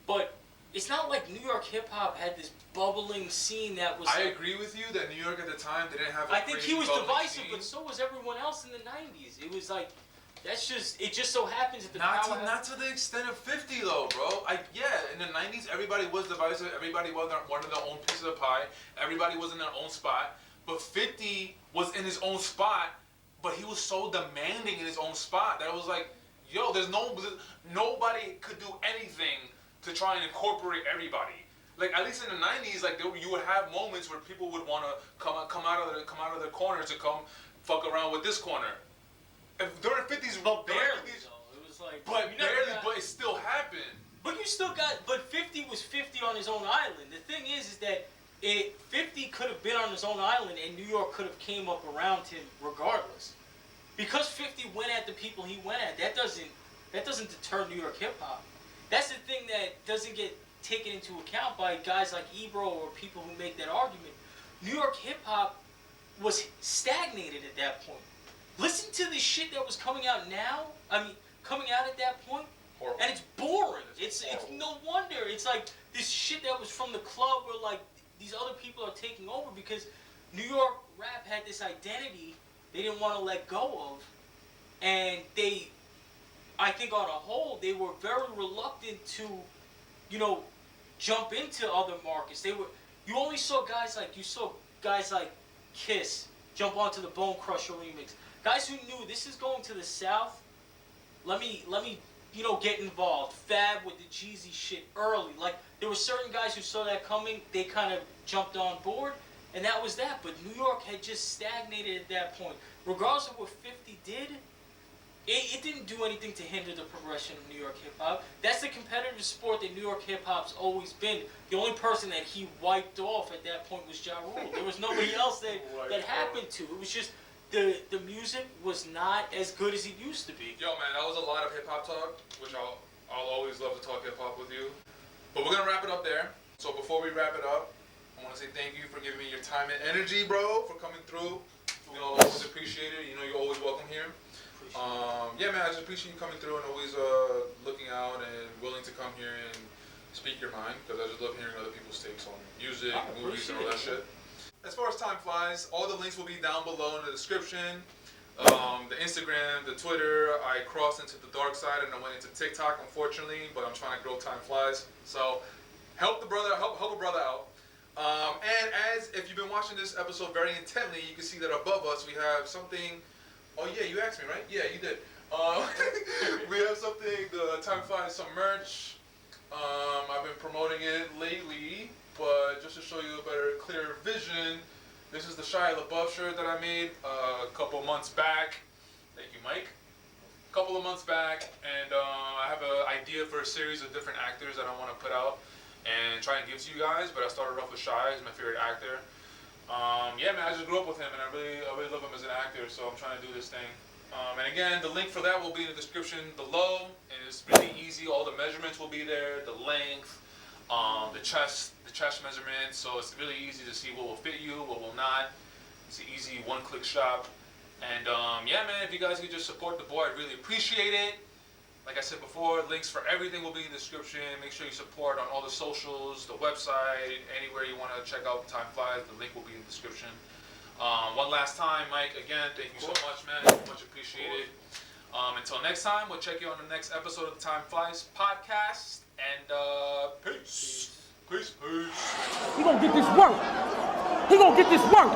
B: but it's not like New York hip hop had this bubbling scene that was.
A: I agree with you that New York at the time didn't have.
B: I think he was divisive, but so was everyone else in the '90s. It was like. It just so happens that the
A: not to the extent of 50 though, bro. In the 90s, everybody was divisive. Everybody wanted their own piece of the pie. Everybody was in their own spot. But 50 was in his own spot, but he was so demanding in his own spot that it was like, yo, nobody could do anything to try and incorporate everybody. Like at least in the 90s, like you would have moments where people would want to come out of their corner to come fuck around with this corner. During 50s,
B: but barely though. It was like,
A: but it still happened.
B: But 50 was 50 on his own island. The thing is that 50 could have been on his own island, and New York could have came up around him regardless. Because 50 went at the people he went at, that doesn't deter New York hip hop. That's the thing that doesn't get taken into account by guys like Ebro or people who make that argument. New York hip hop was stagnated at that point. Listen to the shit that was coming out coming out at that point, horrible. And it's boring. It's no wonder. It's like this shit that was from the club where like these other people are taking over because New York rap had this identity they didn't want to let go of, and I think on a whole, they were very reluctant to, jump into other markets. You only saw guys like Kiss jump onto the Bone Crusher remix. Guys who knew this is going to the South, let me get involved. Fab with the Jeezy shit early. Like, there were certain guys who saw that coming, they kind of jumped on board, and that was that. But New York had just stagnated at that point. Regardless of what 50 did, it didn't do anything to hinder the progression of New York hip-hop. That's the competitive sport that New York hip-hop's always been. The only person that he wiped off at that point was Ja Rule. There was nobody else that happened to. It was just... The music was not as good as it used to be.
A: Yo, man, that was a lot of hip-hop talk, which I'll always love to talk hip-hop with you. But we're going to wrap it up there. So before we wrap it up, I want to say thank you for giving me your time and energy, bro, for coming through. Always appreciate it. You're always welcome here. Man, I just appreciate you coming through and always looking out and willing to come here and speak your mind, because I just love hearing other people's takes on music, movies, and all that shit. As far as time flies, all the links will be down below in the description. The Instagram, the Twitter. I crossed into the dark side and I went into TikTok, unfortunately, but I'm trying to grow time flies. So help a brother out. And if you've been watching this episode very intently, you can see that above us we have something. Oh yeah, you asked me, right? Yeah, you did. We have something. The Time Flies, some merch. I've been promoting it lately. But just to show you a better, clearer vision, this is the Shia LaBeouf shirt that I made a couple months back. Thank you, Mike. A couple of months back, and I have an idea for a series of different actors that I want to put out and try and give to you guys. But I started off with Shia, he's my favorite actor. Man, I just grew up with him, and I really love him as an actor. So I'm trying to do this thing. And again, the link for that will be in the description below, and it's really easy. All the measurements will be there, the length. The chest measurement, so it's really easy to see what will fit you, what will not. It's an easy one-click shop. And man, if you guys could just support the boy, I'd really appreciate it. Like I said before, links for everything will be in the description. Make sure you support on all the socials, the website, anywhere you want to check out Time Flies, the link will be in the description. One last time, Mike, again, thank you so much, man. Much appreciated. Until next time, we'll check you on the next episode of the Time Flies podcast. And peace. Peace.
C: He gonna get this work. He gonna get this work.